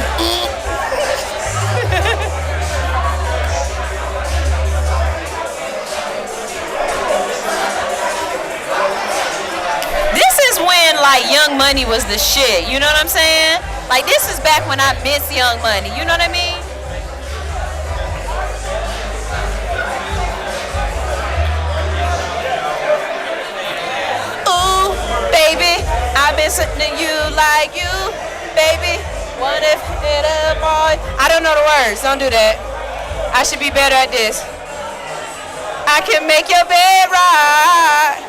This is when like Young Money was the shit. You know what I'm saying? Like this is back when I miss Young Money. You know what I mean? Ooh, baby, I've been sitting to you like you, baby. What if it a boy? I don't know the words. Don't do that. I should be better at this. I can make your bed right.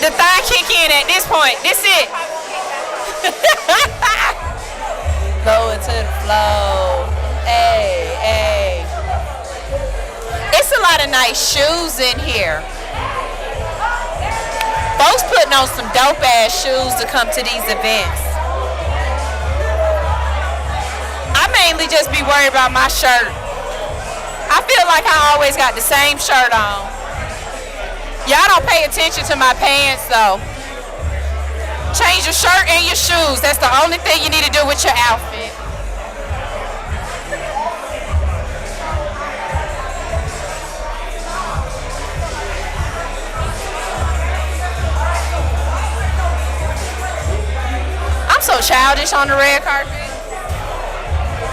The thigh kick in at this point. This it. Go into the flow. Hey, hey. It's a lot of nice shoes in here. Folks putting on some dope ass shoes to come to these events. I mainly just be worried about my shirt. I feel like I always got the same shirt on. Y'all don't pay attention to my pants though. Change your shirt and your shoes. That's the only thing you need to do with your outfit. I'm so childish on the red carpet.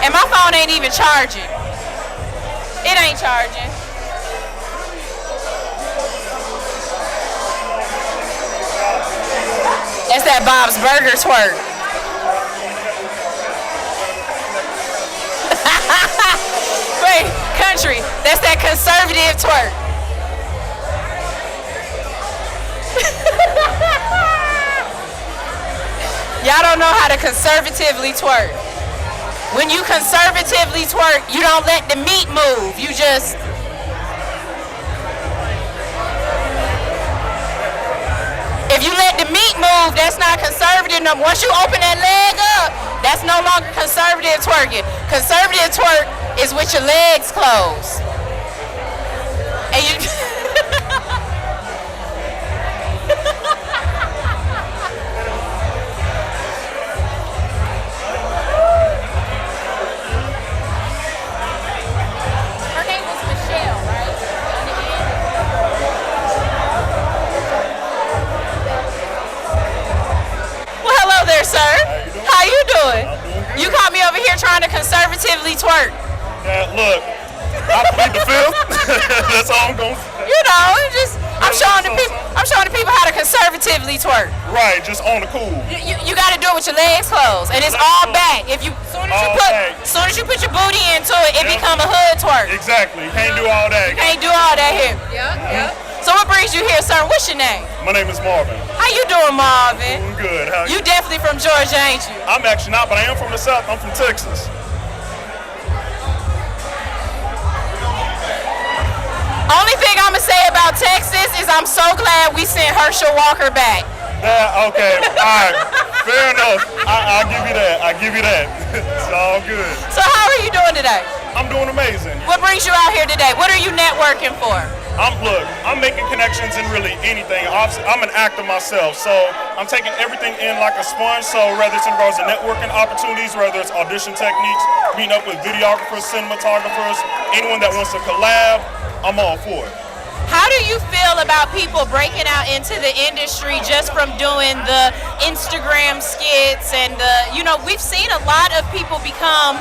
And my phone ain't even charging. It ain't charging. That's that Bob's Burger twerk. Wait, country. That's that conservative twerk. Y'all don't know how to conservatively twerk. When you conservatively twerk, you don't let the meat move. You just... If you let the meat move, that's not conservative. No, once you open that leg up, that's no longer conservative twerking. Conservative twerk is with your legs closed. And you... Her name was Michelle, right? Well, hello there, sir. How you doing? You caught me over here trying to conservatively twerk. Yeah, look, I plead the fifth. That's all I'm going to say. You know, I'm showing the people how to conservatively twerk. Right, just on the cool. You got to do it with your legs closed, and it's all back. If you, soon as you put your booty into it, it become a hood twerk. Exactly. Can't do all that. You can't do all that here. Yeah. So what brings you here, sir? What's your name? My name is Marvin. How you doing, Marvin? Doing good. How you definitely from Georgia, ain't you? I'm actually not, but I am from the South. I'm from Texas. Only thing I'm gonna say about Texas is I'm so glad we sent Herschel Walker back. Yeah, okay, all right, fair enough. I'll give you that. I'll give you that. It's all good. So how are you doing today? I'm doing amazing. What brings you out here today? What are you networking for? I'm making connections in really anything. I'm an actor myself, so I'm taking everything in like a sponge. So whether it's in regards to networking opportunities, whether it's audition techniques, meeting up with videographers, cinematographers, anyone that wants to collab, I'm all for it. How do you feel about people breaking out into the industry just from doing the Instagram skits and we've seen a lot of people become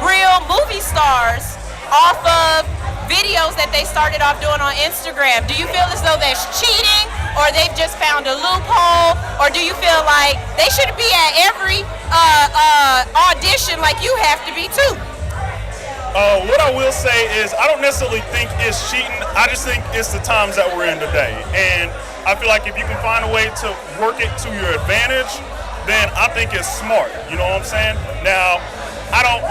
real movie stars off of videos that they started off doing on Instagram. Do you feel as though that's cheating, or they've just found a loophole, or do you feel like they should be at every audition like you have to be too? What I will say is I don't necessarily think it's cheating. I just think it's the times that we're in today. And I feel like if you can find a way to work it to your advantage, then I think it's smart. You know what I'm saying? Now,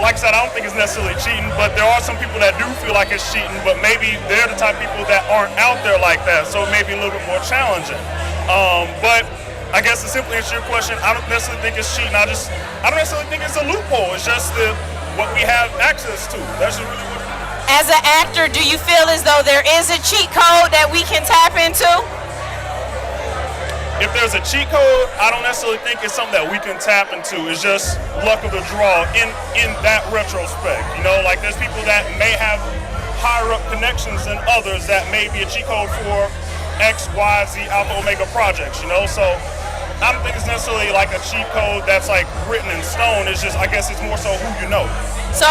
like I said, I don't think it's necessarily cheating, but there are some people that do feel like it's cheating, but maybe they're the type of people that aren't out there like that, so it may be a little bit more challenging. But I guess to simply answer your question, I don't necessarily think it's cheating. I don't necessarily think it's a loophole. It's just what we have access to. That's just really what it is. As an actor, do you feel as though there is a cheat code that we can tap into? If there's a cheat code, I don't necessarily think it's something that we can tap into. It's just luck of the draw in that retrospect. You know, like there's people that may have higher up connections than others that may be a cheat code for X, Y, Z, Alpha, Omega projects, you know? So I don't think it's necessarily like a cheat code that's like written in stone. It's just, I guess it's more so who you know. So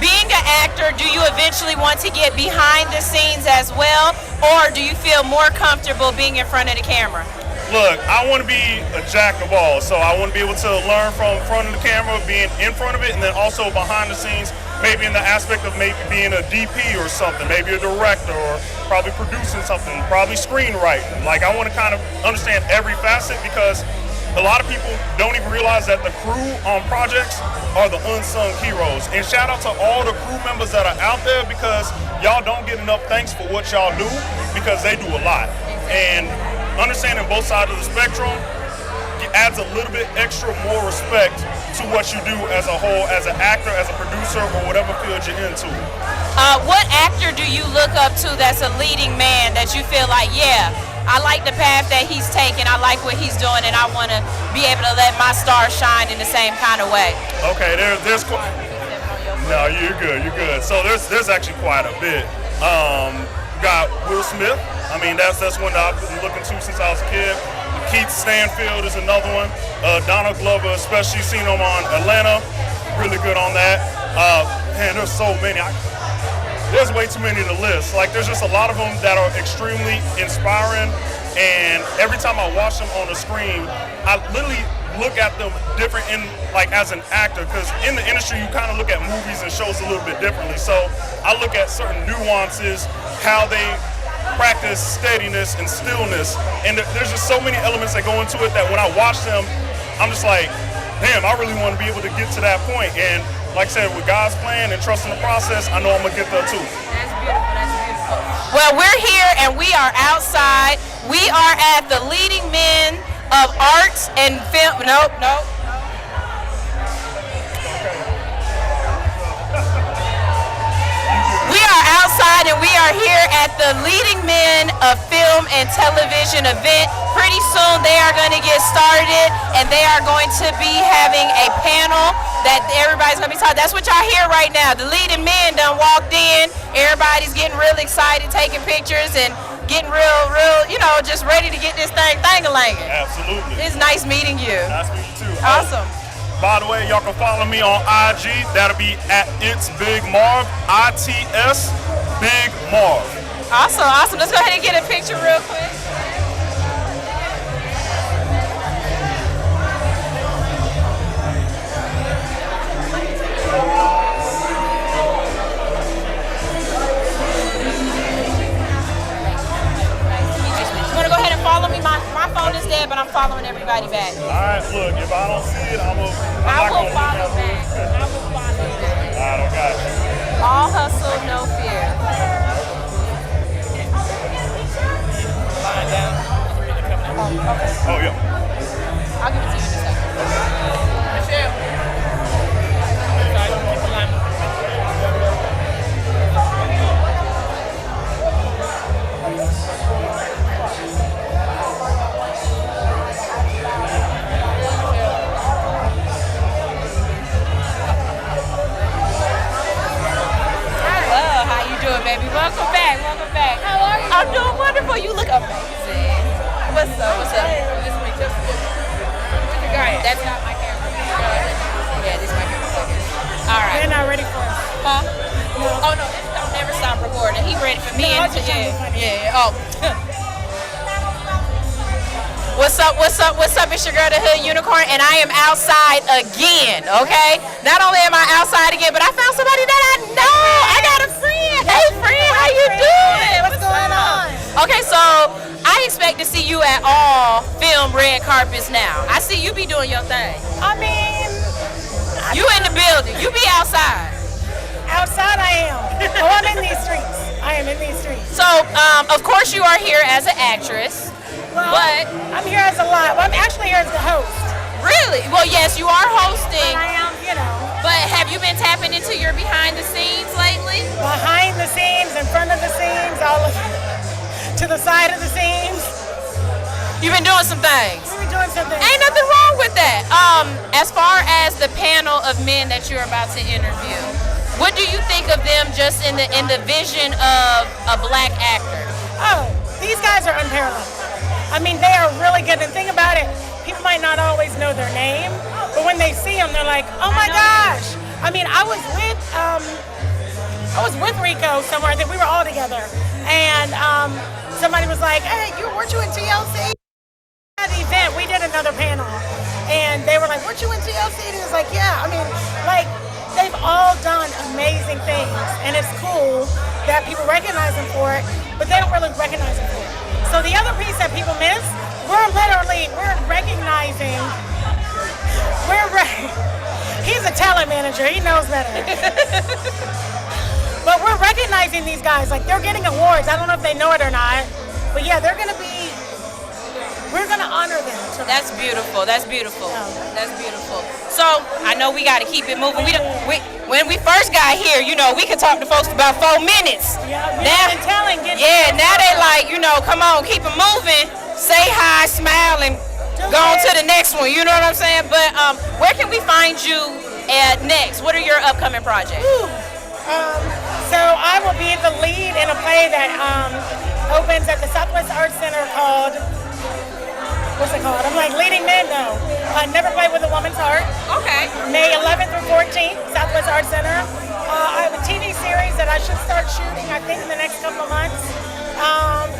being an actor, do you eventually want to get behind the scenes as well? Or do you feel more comfortable being in front of the camera? Look, I want to be a jack of all, so I want to be able to learn from front of the camera, being in front of it, and then also behind the scenes, maybe in the aspect of maybe being a DP or something, maybe a director, or probably producing something, probably screenwriting. Like, I want to kind of understand every facet, because a lot of people don't even realize that the crew on projects are the unsung heroes. And shout out to all the crew members that are out there, because y'all don't get enough thanks for what y'all do, because they do a lot. And understanding both sides of the spectrum adds a little bit extra more respect to what you do as a whole, as an actor, as a producer, or whatever field you're into. What actor do you look up to that's a leading man that you feel like, yeah, I like the path that he's taking, I like what he's doing, and I want to be able to let my star shine in the same kind of way? Okay, there's quite... No, you're good. So there's actually quite a bit. Got Will Smith. I mean, that's one that I've been looking to since I was a kid. Keith Stanfield is another one. Donald Glover, especially seen him on Atlanta, really good on that. Man, there's so many. There's way too many to list. Like, there's just a lot of them that are extremely inspiring, and every time I watch them on the screen, I literally look at them different in, like, as an actor, because in the industry you kind of look at movies and shows a little bit differently. So I look at certain nuances, how they practice steadiness and stillness, and there's just so many elements that go into it that when I watch them, I'm just like, damn, I really want to be able to get to that point. And like I said, with God's plan and trusting the process, I know I'm gonna get there too. That's beautiful. Well, we're here and we are outside. We are at the Leading Men of Arts and Film. Nope. We are outside and we are here at the Leading Men of Film and Television event. Pretty soon they are going to get started and they are going to be having a panel that everybody's going to be talking. That's what y'all hear right now. The Leading Men done walked in. Everybody's getting real excited, taking pictures and getting real, just ready to get this thing thang-a-langing. Absolutely. It's nice meeting you. Nice meeting you too. Awesome. By the way, y'all can follow me on IG. That'll be at It's Big Marv, ITS Big Marv. Awesome. Let's go ahead and get a picture real quick. Follow me. My phone is dead, but I'm following everybody back. All right, look, if I don't see it, I will follow back. I will follow back. I don't got you. All hustle, no fear. Lying down. Oh, yeah. I'll give it to you in a second. Michelle. Baby, welcome back. How are you? I'm doing wonderful. You look amazing. What's up? ready for me. No, I and just trying to be funny. yeah. Oh. What's up? It's your girl, the Hood Unicorn, and I am outside again, okay? Not only am I outside again, but I found somebody that I know. I got a friend. Hey, friend, how you doing? What's going on? Okay, so I expect to see you at all film red carpets now. I see you be doing your thing. I mean, You in the building. You be outside. outside I am. Oh, I'm in these streets. I am in these streets. So, of course, you are here as an actress, Well, but I'm here as a lot. Well, I'm actually here as the host. really, well, yes, you are hosting. I am, But have you been tapping into your behind the scenes lately? behind the scenes, in front of the scenes, all of to the side of the scenes. You've been doing some things. We're doing something. Ain't nothing wrong with that. As far as the panel of men that you're about to interview, what do you think of them just in the vision of a black actor? Oh, these guys are unparalleled. I mean, they are really good. And think about it, people might not always know their name, but when they see them, they're like, oh my gosh. I mean, I was with Rico somewhere. I think we were all together, and somebody was like, hey, weren't you in TLC? At the event, we did another panel, and they were like, weren't you in TLC? And he was like, yeah. I mean, like, they've all done amazing things, and it's cool that people recognize them for it, but they don't really recognize them for it. So the other piece that people miss, we're recognizing, he's a talent manager, he knows better. But we're recognizing these guys, like they're getting awards. I don't know if they know it or not, but yeah, we're gonna honor them. That's beautiful. That's beautiful. That's beautiful. So I know we got to keep it moving. When we first got here, we could talk to folks about 4 minutes. Yeah, now they like, come on, keep it moving. Say hi, smile, and go on to the next one. You know what I'm saying? But where can we find you at next? What are your upcoming projects? So I will be the lead in a play that opens at the Southwest Arts Center called, what's it called? I'm like leading men though. Never Play with a Woman's Heart. Okay. May 11th through 14th, Southwest Arts Center. I have a TV series that I should start shooting, I think, in the next couple of months.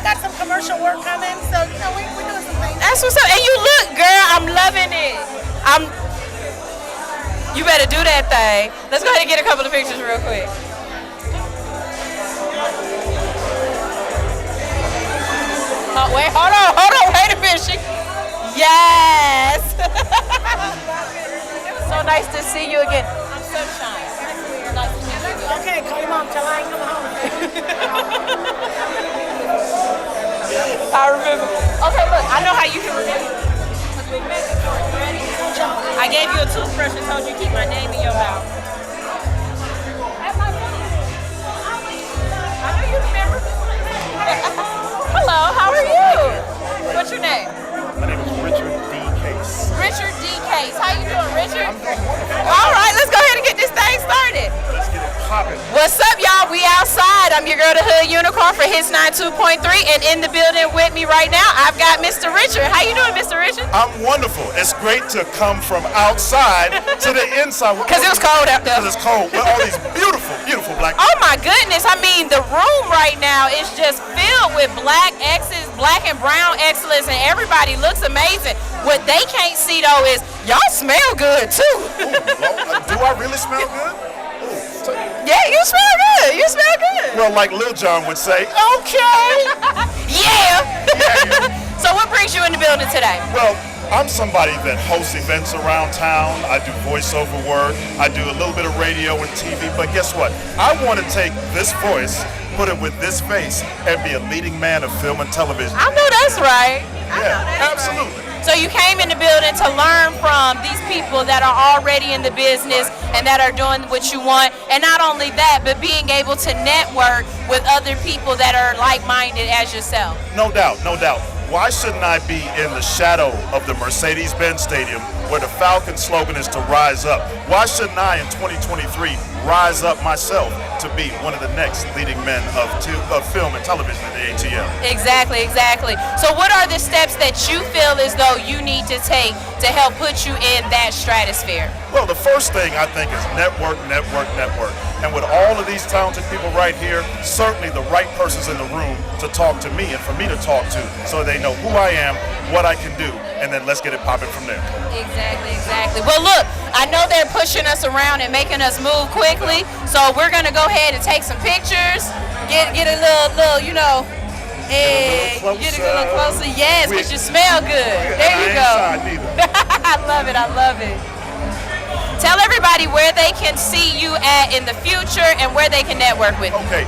Got some commercial work coming, so we're doing some things. That's what's up. And you look, girl, I'm loving it. You better do that thing. Let's go ahead and get a couple of pictures real quick. Oh, wait, hold on, wait a minute. Yes. So nice to see you again. I'm Sunshine. Nice to meet you. Okay, call your mom, tell her I ain't coming home. I remember. Okay, look, I know how you can remember. I gave you a toothbrush and told you to keep my name in your mouth. I know you remember. Hello, how are you? What's your name? My name is Richard D. Case. Richard D. Case. How you doing, Richard? All right, let's go ahead and get this thing started. Let's get it popping. What's up, y'all? We outside. I'm your girl, the Hood Unicorn for Hits 92.3, and in the building with me right now, I've got Mr. Richard. How you doing, Mr. Richard? I'm wonderful. It's great to come from outside to the inside. Because it was cold out there. Because it's cold. With all these beautiful, beautiful black Oh my goodness. I mean, the room right now is just filled with black exes, black and brown excellence, and everybody looks amazing. What they can't see, though, is y'all smell good, too. Do I really smell good? Yeah, you smell good. You smell good. Well, like Lil Jon would say, okay. Yeah. So what brings you in the building today? Well, I'm somebody that hosts events around town. I do voiceover work. I do a little bit of radio and TV. But guess what? I want to take this voice, put it with this face, and be a leading man of film and television. I know that's right. Yeah, absolutely. So you came in the building to learn from these people that are already in the business and that are doing what you want. And not only that, but being able to network with other people that are like-minded as yourself. No doubt, no doubt. Why shouldn't I be in the shadow of the Mercedes-Benz Stadium where the Falcon slogan is to rise up? Why shouldn't I in 2023 rise up myself to be one of the next leading men of film and television at the ATL? Exactly, exactly. So what are the steps that you feel as though you need to take to help put you in that stratosphere? Well, the first thing I think is network, network, network. And with all of these talented people right here, certainly the right person's in the room to talk to me and for me to talk to so they know who I am, what I can do, and then let's get it popping from there. Exactly. Well, look, I know they're pushing us around and making us move quickly, so we're gonna go ahead and take some pictures, get a little, you know, and get a little closer. Yes, because you smell good. There you go. I love it. Tell everybody where they can see you at in the future and where they can network with you. Okay.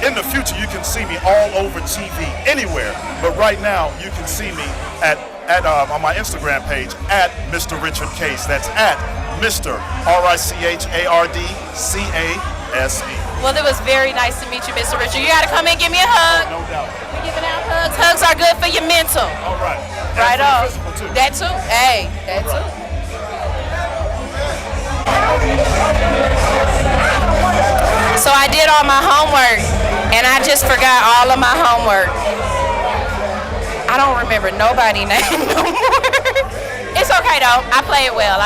In the future, you can see me all over TV, anywhere. But right now, you can see me on my Instagram page at Mr. Richard Case. That's at Mr. RICHARDCASE. Well, it was very nice to meet you, Mr. Richard. You got to come in and give me a hug. No doubt. We're giving out hugs. Hugs are good for your mental. All right. Right on. Physical too. That too. Hey, that too. So I did all my homework, and I just forgot all of my homework. I don't remember nobody's name no more. It's okay though. I play it well.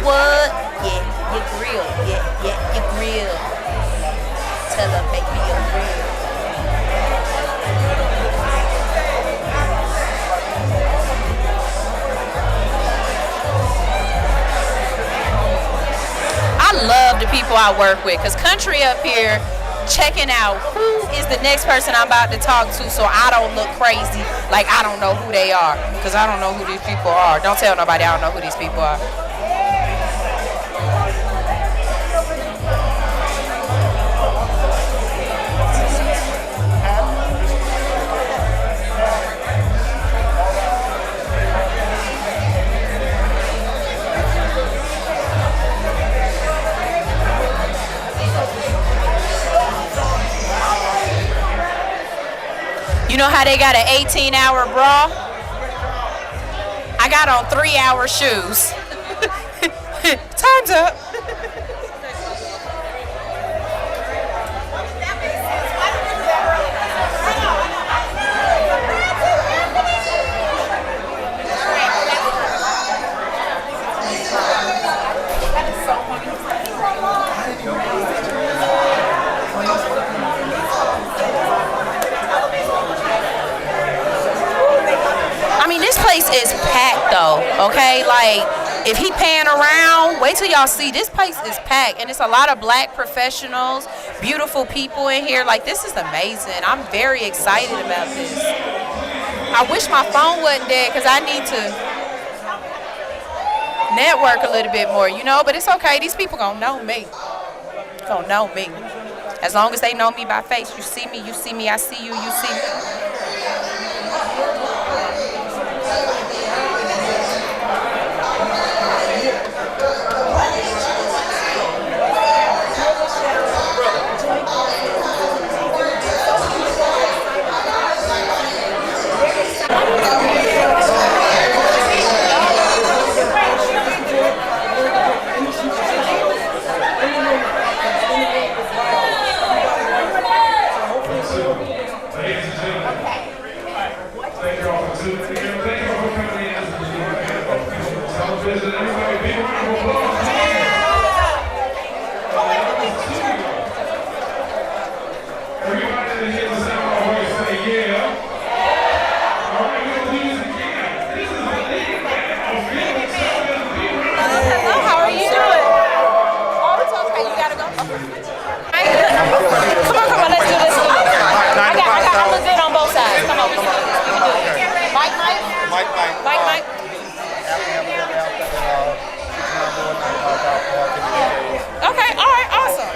What? Yeah, your grill. Yeah, your grill. Tell her, make me your grill. I love the people I work with, because Country up here checking out who is the next person I'm about to talk to so I don't look crazy like I don't know who they are, because I don't know who these people are. Don't tell nobody I don't know who these people are. You know how they got an 18-hour bra? I got on 3-hour shoes. Time's up. This place is packed though, okay? Like, if he paying around, wait till y'all see. This place is packed, and it's a lot of black professionals, beautiful people in here. Like, this is amazing. I'm very excited about this. I wish my phone wasn't dead, because I need to network a little bit more, you know? But it's okay. These people gonna know me. Gonna know me. As long as they know me by face. You see me, I see you, you see me. Okay, all right, awesome.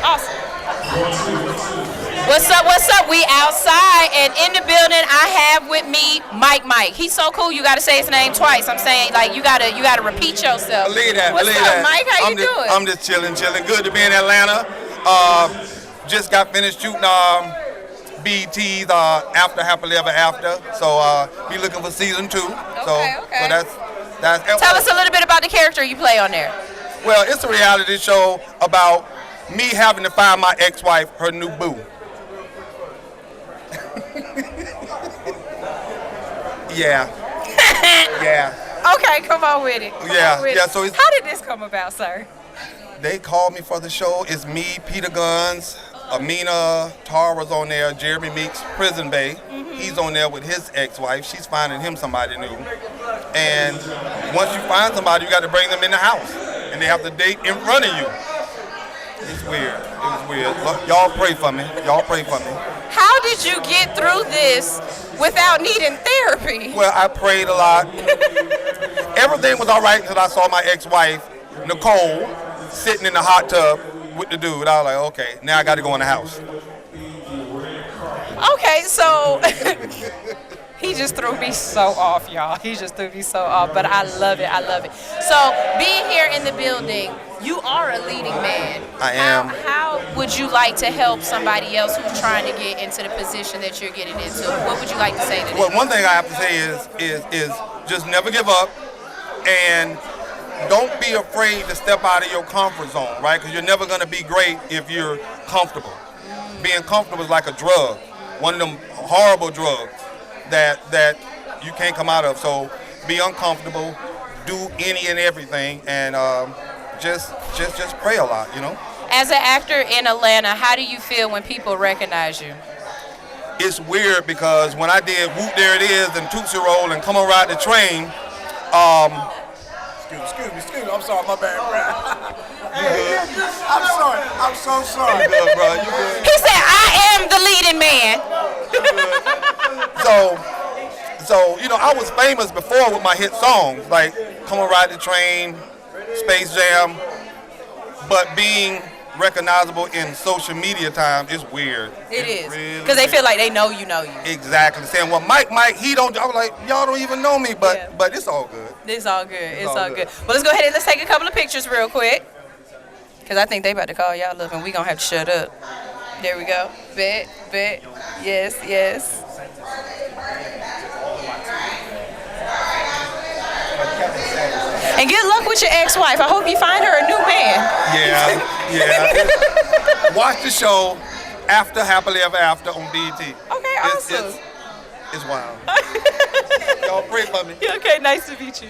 What's up? What's up? We outside and in the building. I have with me Mike. He's so cool. You gotta say his name twice. I'm saying like you gotta repeat yourself. Believe that. What's believe up, that. Mike? How you doing? I'm just chilling. Good to be in Atlanta. Just got finished shooting BET's After Happily Ever After. So be looking for season 2. Okay. So that's. Tell us a little bit about the character you play on there. Well, it's a reality show about me having to find my ex-wife her new boo. Yeah. Okay, come on with it. So how did this come about, sir? They called me for the show. It's me, Peter Guns, Amina Tara's on there, Jeremy Meeks, Prison Bay. He's on there with his ex-wife. She's finding him somebody new. And once you find somebody, you got to bring them in the house. And they have to date in front of you. It's weird. It was weird. Look, y'all pray for me. How did you get through this without needing therapy? Well, I prayed a lot. Everything was all right until I saw my ex-wife, Nicole, sitting in the hot tub with the dude. I was like, okay, now I got to go in the house. Okay, so he just threw me so off, y'all. But I love it. So being here in the building, you are a leading man. I am. How would you like to help somebody else who's trying to get into the position that you're getting into? What would you like to say to them? Well, one thing I have to say is just never give up, and don't be afraid to step out of your comfort zone, right? Because you're never going to be great if you're comfortable. Being comfortable is like a drug, one of them horrible drugs that you can't come out of. So be uncomfortable, do any and everything, and just pray a lot, you know? As an actor in Atlanta, how do you feel when people recognize you? It's weird because when I did Whoop There It Is and Tootsie Roll and Come On Ride the Train, Excuse me. I'm sorry, my bad, bro. I'm sorry. I'm so sorry. You good, bro. You good. He said, I am the leading man. So, you know, I was famous before with my hit songs, like Come On Ride the Train, Space Jam, but being recognizable in social media time is weird. It is. Because they feel like they know you. Exactly. Saying, well, Mike, he don't, I was like, y'all don't even know me, but it's all good. It's all good. Well, let's go ahead and let's take a couple of pictures real quick. Because I think they about to call y'all up and we going to have to shut up. There we go. Bet. Yes. And good luck with your ex-wife. I hope you find her a new man. Yeah. Watch the show After Happily Ever After on BET. Okay, awesome. It's wild. Y'all pray for me. Okay, nice to meet you.